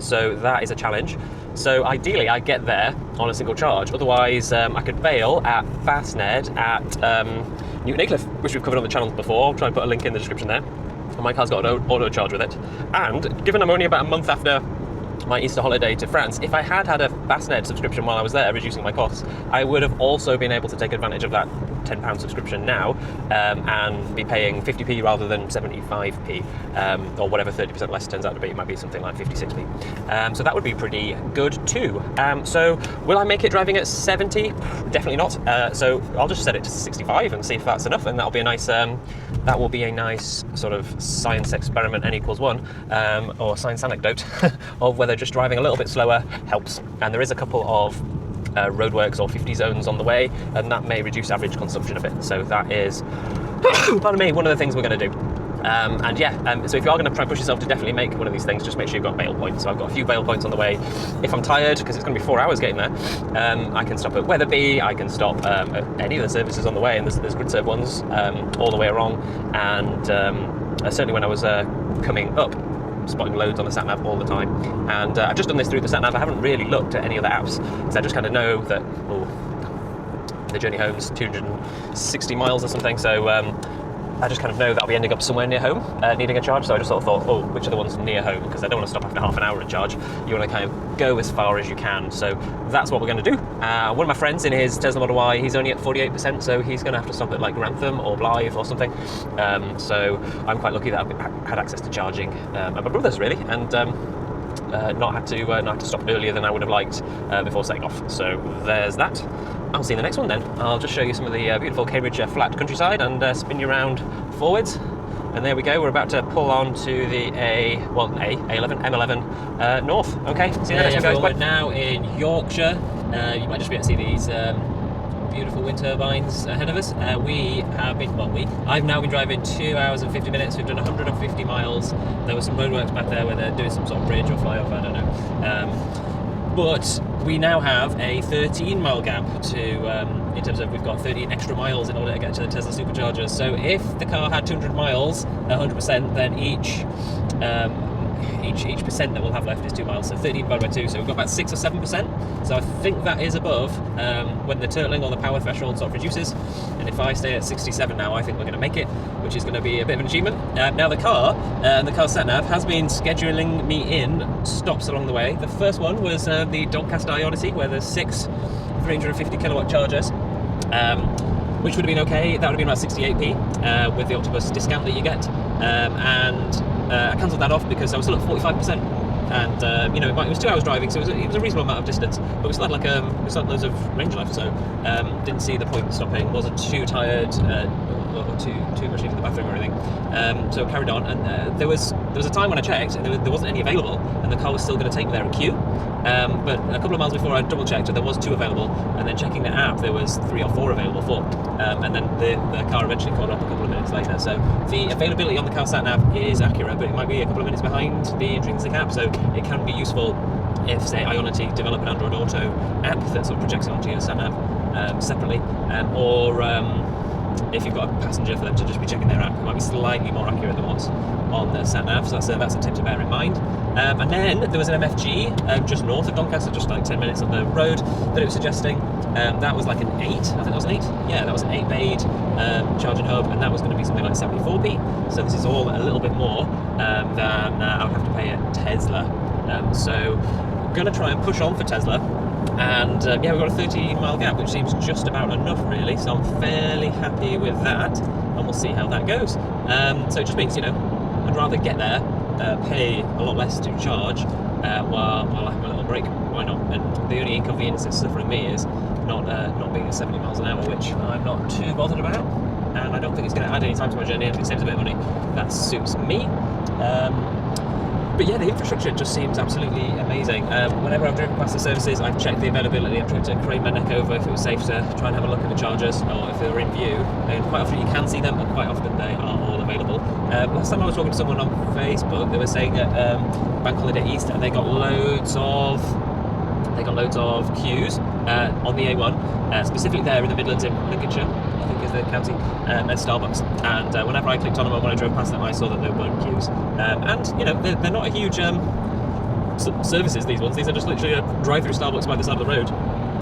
so that is a challenge. So ideally I get there on a single charge, otherwise I could bail at Fastned at Newton Aycliffe, which we've covered on the channel before. I'll try and put a link in the description there. My car's got an auto charge with it, and given I'm only about a month after my Easter holiday to France, if I had a Fastned subscription while I was there, reducing my costs, I would have also been able to take advantage of that £10 subscription now, and be paying 50p rather than 75p, or whatever 30% less turns out to be. It might be something like 56p. So that would be pretty good too. So will I make it driving at 70? Definitely not. So I'll just set it to 65 and see if that's enough, and that'll be a nice that will be a nice sort of science experiment, n equals 1, or science anecdote of whether just driving a little bit slower helps. And there is a couple of roadworks or 50 zones on the way, and that may reduce average consumption a bit. So that is, pardon me, one of the things we're going to do. And yeah, so if you are going to try and push yourself to definitely make one of these things, just make sure you've got bail points. So I've got a few bail points on the way. If I'm tired, because it's going to be 4 hours getting there, I can stop at Wetherby, I can stop at any of the services on the way, and there's GridServe ones all the way along. And certainly when I was coming up, spotting loads on the satnav all the time. And I've just done this through the satnav. I haven't really looked at any other apps, because I just kind of know that the journey home's 260 miles or something. So I just kind of know that I'll be ending up somewhere near home, needing a charge. So I just sort of thought, oh, which are the ones near home? Because I don't want to stop after half an hour and charge. You want to kind of go as far as you can. So that's what we're going to do. One of my friends in his Tesla Model Y, he's only at 48%, so he's going to have to stop at like Grantham or Blythe or something. So I'm quite lucky that I've had access to charging at my brother's, really, and not had to stop earlier than I would have liked before setting off. So there's that. I'll see you in the next one then. I'll just show you some of the beautiful Cambridge flat countryside and spin you around forwards. And there we go, we're about to pull on to the M11 north. Okay, see you in the next one, guys. Bye. We're now in Yorkshire. You might just be able to see these beautiful wind turbines ahead of us. I've now been driving 2 hours and 50 minutes. We've done 150 miles. There were some roadworks back there where they're doing some sort of bridge or flyover, I don't know. But we now have a 13-mile gap to, in terms of we've got 13 extra miles in order to get to the Tesla superchargers. So if the car had 200 miles, 100%, then each percent that we'll have left is 2 miles. So 13 divided by 2, so we've got about 6 or 7%. So I think that is above when the turtling or the power threshold sort of reduces. And if I stay at 67 now, I think we're going to make it, which is going to be a bit of an achievement. Now the car satnav has been scheduling me in stops along the way. The first one was the Doncaster Ionity, where there's 6 350 kilowatt chargers, which would have been okay. That would have been about 68p with the Octopus discount that you get. I cancelled that off because I was still at 45%. And you know, it was 2 hours driving, so it was a reasonable amount of distance. But we still had loads of range life, so didn't see the point in stopping. Wasn't too tired or too much into the bathroom or anything. So carried on, and there was a time when I checked, and there wasn't any available, and the car was still going to take me there in queue. But a couple of miles before, I double checked, and there was 2 available. And then checking the app, there was 3 or 4 available for. And then the car eventually caught up a couple of minutes later. So the availability on the car sat nav is accurate, but it might be a couple of minutes behind the intrinsic app. So it can be useful if, say, Ionity develop an Android Auto app that sort of projects it onto your sat nav separately, or if you've got a passenger, for them to just be checking their app. It might be slightly more accurate than what's on the satnav, so that's a tip to bear in mind. And then there was an MFG just north of Doncaster, just like 10 minutes on the road, that it was suggesting. That was like an 8, I think that was an 8. Yeah, that was an 8-bayed charging hub, and that was going to be something like 74p. So this is all a little bit more than I would have to pay at Tesla. So I'm going to try and push on for Tesla. And yeah, we've got a 13-mile gap, which seems just about enough, really. So I'm fairly happy with that, and we'll see how that goes. So it just means, I'd rather get there, pay a lot less to charge while I have a little break. Why not? And the only inconvenience that's suffering me is not being at 70 miles an hour, which I'm not too bothered about. And I don't think it's going to add any time to my journey. If it saves a bit of money, that suits me. But yeah, the infrastructure just seems absolutely amazing. Whenever I've driven past the services, I've checked the availability. I've tried to crane my neck over if it was safe to try and have a look at the chargers, or if they were in view. And quite often you can see them, and quite often they are all available. Last time I was talking to someone on Facebook, they were saying that Bank Holiday Easter, they got loads of queues on the A1, specifically there in the Midlands in Lincolnshire, I think is the county, at Starbucks. And whenever I clicked on them, when I drove past them, I saw that there weren't queues. And they're not a huge services, these ones. These are just literally a drive-through Starbucks by the side of the road,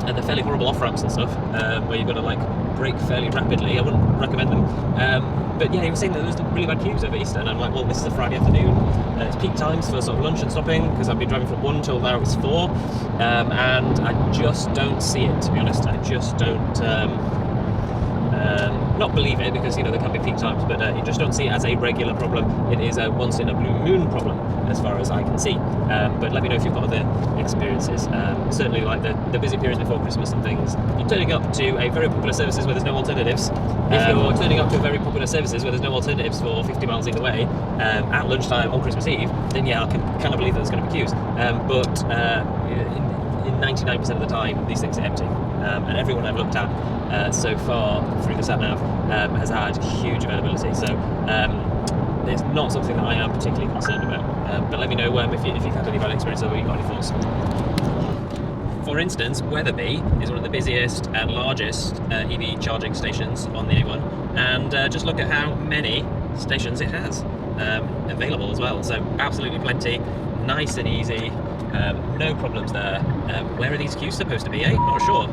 and they're fairly horrible off-ramps and stuff, where you've got to like brake fairly rapidly. I wouldn't recommend them. But yeah, he was saying that there was really bad queues over Easter, and I'm like, well, this is a Friday afternoon, it's peak times for sort of lunch and stopping, because I've been driving from 1 till now it's 4, and I just don't see it, to be honest. I just don't not believe it, because there can be peak times, but you just don't see it as a regular problem. It is a once in a blue moon problem, as far as I can see. But let me know if you've got other experiences. Certainly, like the busy periods before Christmas and things, you're turning up to a very popular services where there's no alternatives. If you're turning up to a very popular services where there's no alternatives for 50 miles either way at lunchtime on Christmas Eve, then yeah, I can kind of believe that there's going to be queues. But in 99% of the time, these things are empty. And everyone I've looked at so far through the satnav has had huge availability. So it's not something that I am particularly concerned about. But let me know if you've had any bad experience or you've got any thoughts. For instance, Wetherby is one of the busiest and largest EV charging stations on the A1, and just look at how many stations it has available as well. So absolutely plenty, nice and easy, no problems there. Where are these queues supposed to be, eh? Not sure.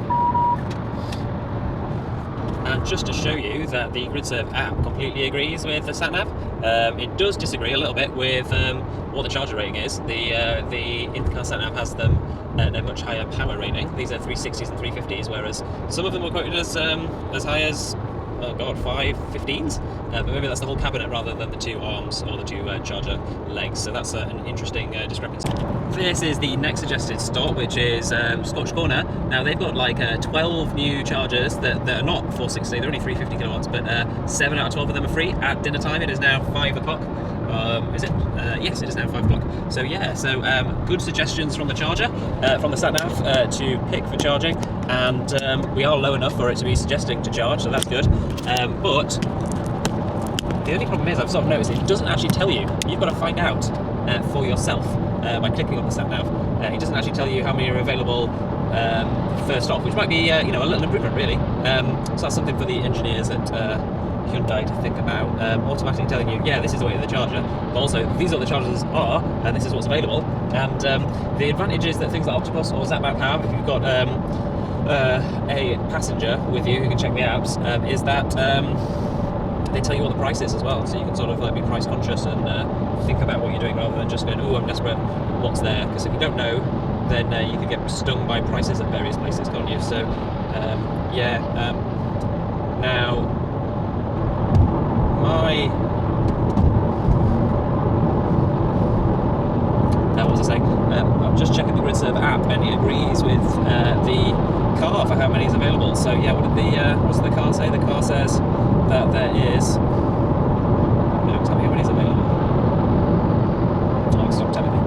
And just to show you that the GridServe app completely agrees with the satnav, it does disagree a little bit with what the charger rating is. The in-car satnav has them at a much higher power rating. These are 360s and 350s, whereas some of them were quoted as high as 515s, but maybe that's the whole cabinet rather than the 2 arms or the 2 charger legs, so that's an interesting discrepancy. This is the next suggested stop, which is Scotch Corner. Now they've got like 12 new chargers that are not 460, they're only 350 kilowatts, but 7 out of 12 of them are free. At dinner time it is now 5 o'clock. Is it? Yes, it is now 5 o'clock. So yeah, good suggestions from the charger, from the satnav to pick for charging, and we are low enough for it to be suggesting to charge, so that's good. But the only problem is, I've sort of noticed, it doesn't actually tell you. You've got to find out for yourself by clicking on the satnav. It doesn't actually tell you how many are available first off, which might be a little improvement, really. So that's something for the engineers at Hyundai to think about, automatically telling you, yeah, this is the way of the charger, but also these are what the chargers are, and this is what's available. And the advantages that things like Octopus or ZapMap have, if you've got a passenger with you who can check the apps, is that they tell you what the price is as well, so you can sort of be price conscious and think about what you're doing rather than just going, oh, I'm desperate, what's there? Because if you don't know, then you could get stung by prices at various places, can't you? So now what was I saying? I'm just checking the GridServe app, and it agrees with the car for how many is available. So yeah, what does the car say? The car says that there is. No, tell me how many is available. Oh, stop telling me.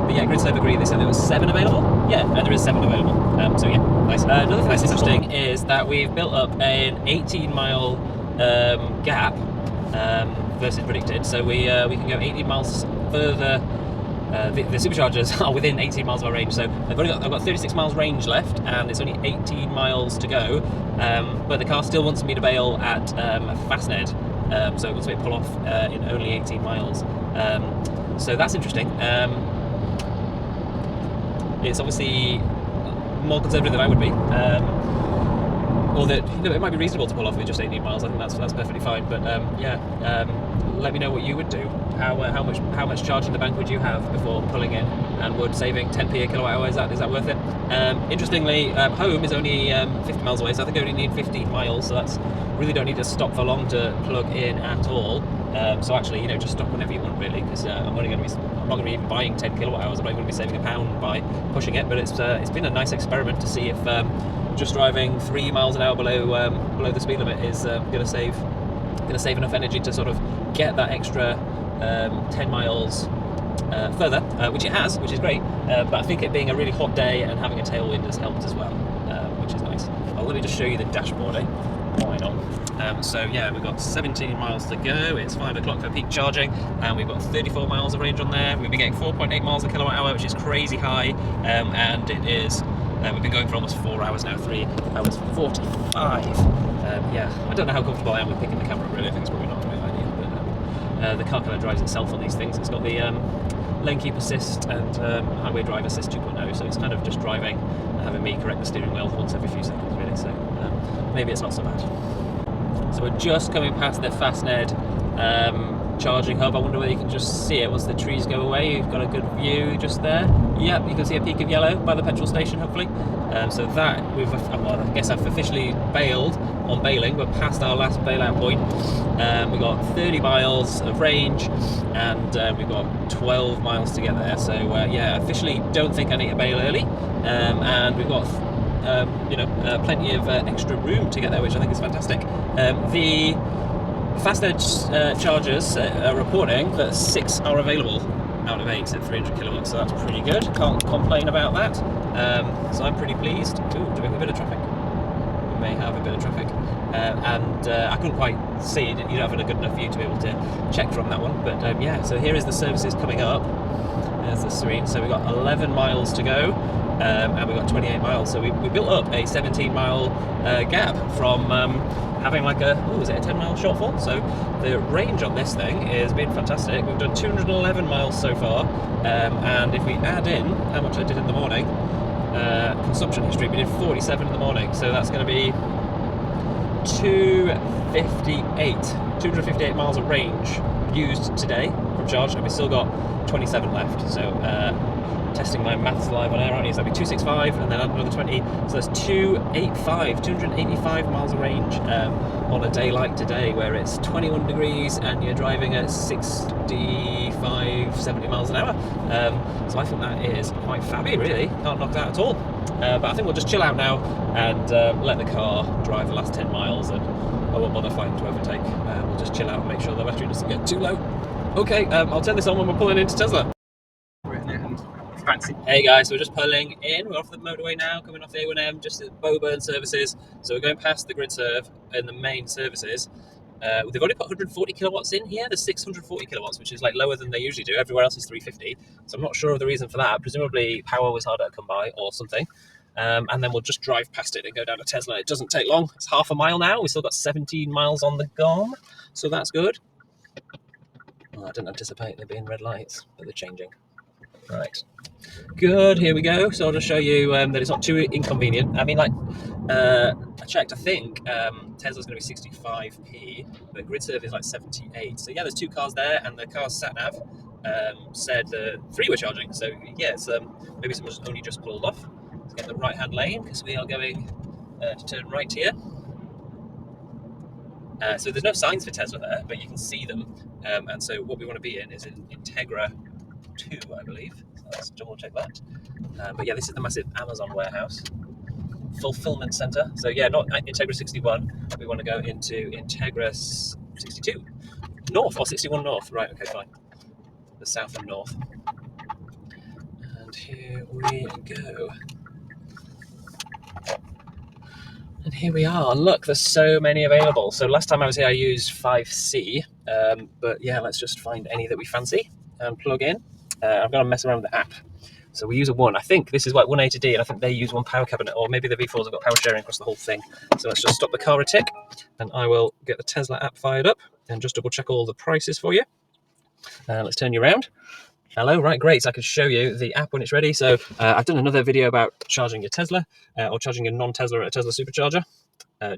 But yeah, GridServe agreed. They said there was 7 available. Yeah, and there is 7 available. So yeah, nice. Another thing that's interesting is that we've built up an 18-mile gap versus predicted. So we can go 18 miles further the superchargers are within 18 miles of our range, so I've got 36 miles range left, and it's only 18 miles to go. But the car still wants me to bail at Fastned, so it wants me to pull off in only 18 miles. So that's interesting. It's obviously more conservative than I would be. Or that, you know, it might be reasonable to pull off with just 18 miles. I think that's perfectly fine. But let me know what you would do. How much charge in the bank would you have before pulling in? And would saving 10p a kilowatt hour, is that worth it? Interestingly, home is only 50 miles away, so I think I only need 15 miles. So that's really don't need to stop for long to plug in at all. So actually, you know, just stop whenever you want, really, because I'm not going to be even buying 10 kilowatt hours. I'm not going to be saving £1 by pushing it. But it's been a nice experiment to see if just driving 3 miles an hour below the speed limit is going to save enough energy to sort of get that extra 10 miles further, which it has, which is great. But I think it being a really hot day and having a tailwind has helped as well, which is nice. Let me just show you the dashboard. Why not? So yeah, we've got 17 miles to go. It's 5 o'clock for peak charging, and we've got 34 miles of range on there. We've been getting 4.8 miles a kilowatt hour, which is crazy high, and it is. We've been going for almost 4 hours now, 3 hours 45. Yeah, I don't know how comfortable I am with picking the camera, really. I think it's probably not a great idea, but the car kind of drives itself on these things. It's got the lane keep assist and highway drive assist 2.0, so it's kind of just driving and having me correct the steering wheel once every few seconds, really, so maybe it's not so bad. So we're just coming past the Fastned charging hub. I wonder whether you can just see it once the trees go away. You've got a good view just there. Yep, you can see a peak of yellow by the petrol station, hopefully. So that, well, I guess I've officially bailed on bailing. We're past our last bailout point. We've got 30 miles of range, and we've got 12 miles to get there. So yeah, officially don't think I need to bail early. And we've got plenty of extra room to get there, which I think is fantastic. The Fastned chargers are reporting that 6 are available out of 8 at 300 kilowatts, so that's pretty good. Can't complain about that. So I'm pretty pleased. Ooh, do we have a bit of traffic? We may have a bit of traffic. And I couldn't quite see, you don't have a good enough view to be able to check from that one. But yeah, so here is the services coming up. There's the screen. So we've got 11 miles to go, and we've got 28 miles. So we built up a 17-mile gap from having like is it a 10-mile shortfall? So the range on this thing has been fantastic. We've done 211 miles so far, and if we add in how much I did in the morning, consumption history, we did 47 in the morning, so that's going to be 258 miles of range used today from charge, and we've still got 27 left. So testing my maths live on air, aren't you? So that'll be 265 and then another 20, so that's 285 miles of range on a day like today where it's 21 degrees and you're driving at 65, 70 miles an hour. So I think that is quite fabby, really. Can't knock that at all. But I think we'll just chill out now and let the car drive the last 10 miles, and I won't bother fighting to overtake. We'll just chill out and make sure the battery doesn't get too low. Okay, I'll turn this on when we're pulling into Tesla. Fancy. Hey guys, we're just pulling in. We're off the motorway now, coming off the A1M, just at Bowburn services. So we're going past the grid serve and the main services. They've only put 140 kilowatts in here. There's 640 kilowatts, which is like lower than they usually do. Everywhere else is 350. So I'm not sure of the reason for that. Presumably power was harder to come by or something. And then we'll just drive past it and go down to Tesla. It doesn't take long. It's half a mile now. We've still got 17 miles on the gom, so that's good. Well, I didn't anticipate there being red lights, but they're changing. Right. Good, here we go. So I'll just show you that it's not too inconvenient. I mean, like, I checked, I think Tesla's going to be 65p, but grid serve is like 78. So yeah, there's 2 cars there, and the car's satnav said 3 were charging. So yeah, it's maybe someone's only just pulled off. Let's get the right-hand lane, because we are going to turn right here. So there's no signs for Tesla there, but you can see them. And so what we want to be in is in Integra 2, I believe. So let's double check that. But yeah, this is the massive Amazon warehouse fulfillment center. So yeah, not Integra 61. We want to go into Integra 62 North, or 61 North. Right, okay, fine. The south and north. And here we go. And here we are. Look, there's so many available. So last time I was here, I used 5C. But yeah, let's just find any that we fancy and plug in. I'm going to mess around with the app. So we use a 1. I think this is like 180D, and I think they use 1 power cabinet, or maybe the V4s have got power sharing across the whole thing. So let's just stop the car a tick, and I will get the Tesla app fired up and just double check all the prices for you. Let's turn you around. Hello, right, great. So I can show you the app when it's ready. So I've done another video about charging your Tesla or charging a non-Tesla at a Tesla supercharger.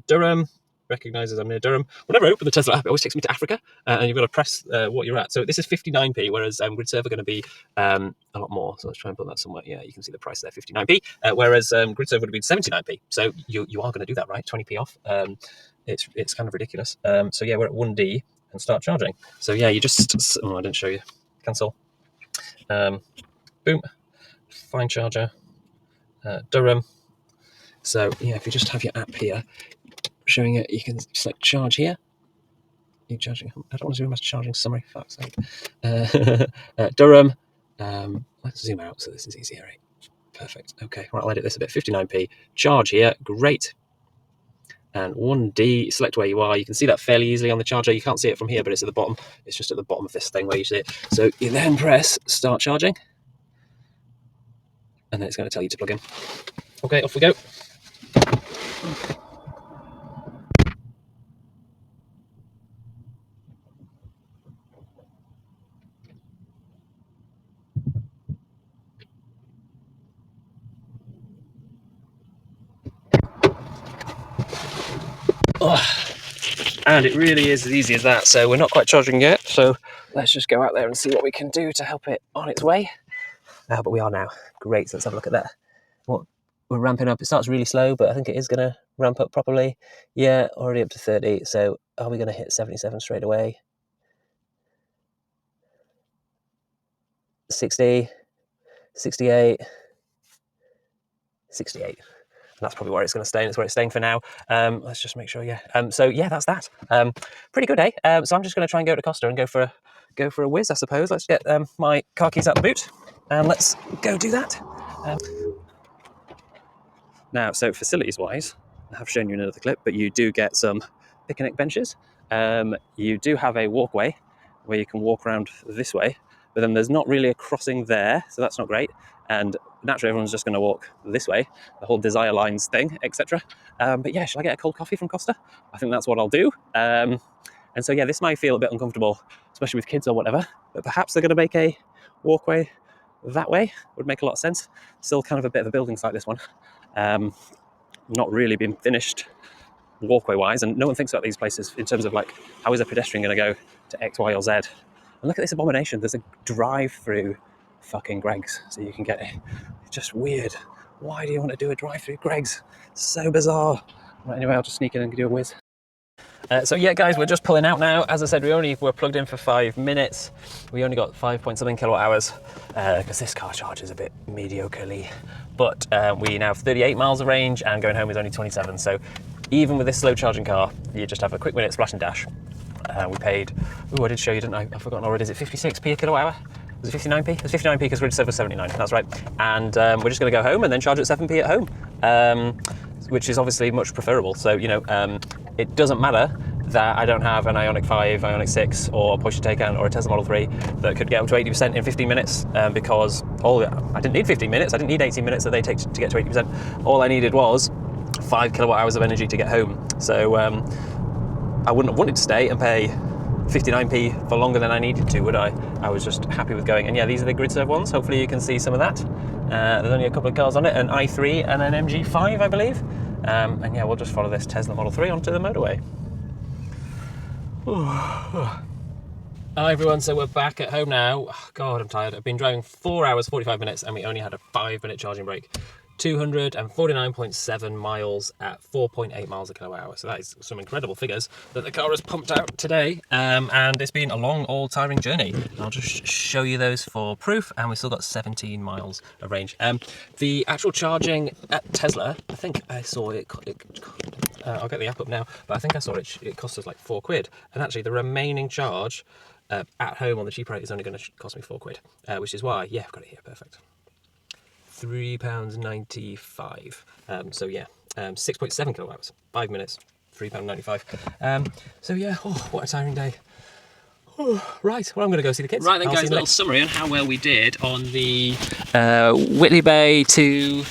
Durham recognises I'm near Durham. Whenever I open the Tesla app, it always takes me to Africa, and you've got to press what you're at. So this is 59p, whereas grid server going to be a lot more. So let's try and put that somewhere. Yeah, you can see the price there, 59p, whereas grid server would have been 79p. So you are going to do that, right? 20p off. It's kind of ridiculous. So yeah, we're at 1D and start charging. So yeah, you just, oh, I didn't show you. Cancel. Boom. Find charger. Durham. So yeah, if you just have your app here, showing it, you can select charge here. You're charging. I don't want to zoom as charging summary. Fuck's sake. Durham. Let's zoom out so this is easier. Right? Perfect. Okay. Right. I'll edit this a bit. 59p. Charge here. Great. And 1D. Select where you are. You can see that fairly easily on the charger. You can't see it from here, but it's at the bottom. It's just at the bottom of this thing where you see it. So you then press start charging, and then it's going to tell you to plug in. Okay. Off we go. Oh, and it really is as easy as that. So we're not quite charging yet, so let's just go out there and see what we can do to help it on its way. But we are now. Great. So let's have a look at that. What we're ramping up. It starts really slow, but I think it is going to ramp up properly. Yeah, already up to 30. So are we going to hit 77 straight away? 60, 68, 68. That's probably where it's going to stay, and it's where it's staying for now. Let's just make sure, yeah. So yeah, that's that. Pretty good, eh? So I'm just going to try and go to Costa and go for a whiz, I suppose. Let's get my car keys out the boot, and let's go do that. Now, so facilities-wise, I have shown you another clip, but you do get some picnic benches. You do have a walkway where you can walk around this way, but then there's not really a crossing there, so that's not great. And naturally, everyone's just going to walk this way, the whole Desire Lines thing, etc. But yeah, shall I get a cold coffee from Costa? I think that's what I'll do. And so yeah, this might feel a bit uncomfortable, especially with kids or whatever, but perhaps they're going to make a walkway that way. Would make a lot of sense. Still kind of a bit of a building site, this one. Not really been finished walkway wise, and no one thinks about these places in terms of like, how is a pedestrian going to go to X, Y, or Z? And look at this abomination. There's a drive-through fucking Greggs, so you can get it. It's just weird. Why do you want to do a drive-through Greggs? So bizarre. Right, anyway, I'll just sneak in and do a whiz. So yeah, guys, we're just pulling out now. As I said, we only were plugged in for 5 minutes. We only got 5-point-something kilowatt hours because this car charges a bit mediocrely. But we now have 38 miles of range, and going home is only 27. So even with this slow charging car, you just have a quick minute splash and dash. We paid, I did show you, didn't I? I've forgotten already. Is it 56p a kilowatt hour? Was it 59p? It was 59p because grid server was 79. That's right. And we're just going to go home and then charge at 7p at home, which is obviously much preferable. So, you know, it doesn't matter that I don't have an Ioniq 5, Ioniq 6, or a Porsche Taycan or a Tesla Model 3 that could get up to 80% in 15 minutes because I didn't need 15 minutes. I didn't need 18 minutes that they take to get to 80%. All I needed was 5 kilowatt hours of energy to get home. So I wouldn't have wanted to stay and pay 59p for longer than I needed to, would I? I was just happy with going. And yeah, these are the grid serve ones. Hopefully you can see some of that. There's only a couple of cars on it, an i3 and an MG5, I believe. And yeah, we'll just follow this Tesla Model 3 onto the motorway. Hi everyone, so we're back at home now. Oh, God, I'm tired. I've been driving 4 hours, 45 minutes, and we only had a 5-minute charging break. 249.7 miles at 4.8 miles a kilowatt hour. So that is some incredible figures that the car has pumped out today. And it's been a long, all tiring journey. I'll just show you those for proof. And we've still got 17 miles of range. The actual charging at Tesla, I think I saw it, I'll get the app up now, but I think I saw it cost us like £4. And actually the remaining charge at home on the cheap rate is only going to cost me £4, which is why, yeah, I've got it here, perfect. £3.95. So yeah, 6.7 kilowatt hours, 5 minutes, £3.95. So yeah, oh, what a tiring day. Right, well, I'm going to go see the kids. Right then, I'll guys, see a you little next. summary on how well we did on the Whitley Bay to,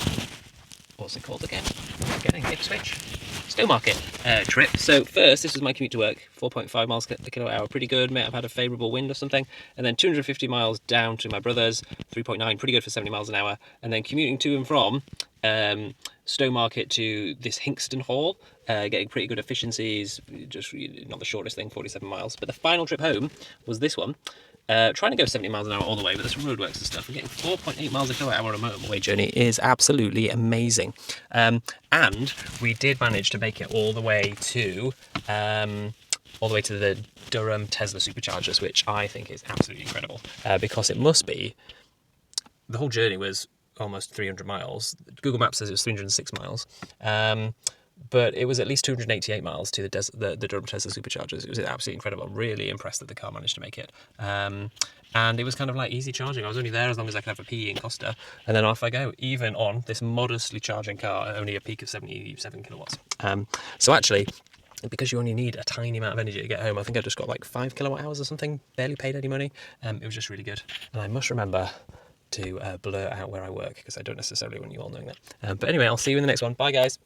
what's it called again? Getting Ipswich? Newmarket trip. So first, this was my commute to work, 4.5 miles per kilowatt hour, pretty good. May have had a favourable wind or something. And then 250 miles down to my brother's, 3.9, pretty good for 70 miles an hour. And then commuting to and from Stowmarket to this Hinxton Hall, getting pretty good efficiencies, just not the shortest thing, 47 miles. But the final trip home was this one. Trying to go 70 miles an hour all the way, but there's some roadworks and stuff. We're getting 4.8 miles a kilowatt hour on a motorway journey is absolutely amazing. And we did manage to make it all the way to the Durham Tesla superchargers, which I think is absolutely incredible, because it must be, the whole journey was almost 300 miles. Google Maps says it was 306 miles. But it was at least 288 miles to the Durham Tesla superchargers. It was absolutely incredible. I'm really impressed that the car managed to make it. And it was kind of like easy charging. I was only there as long as I could have a PE in Costa, and then off I go, even on this modestly charging car, only a peak of 77 kilowatts. So actually, because you only need a tiny amount of energy to get home, I think I just got like 5 kilowatt hours or something, barely paid any money. It was just really good. And I must remember to blur out where I work, because I don't necessarily want you all knowing that. But anyway, I'll see you in the next one. Bye, guys.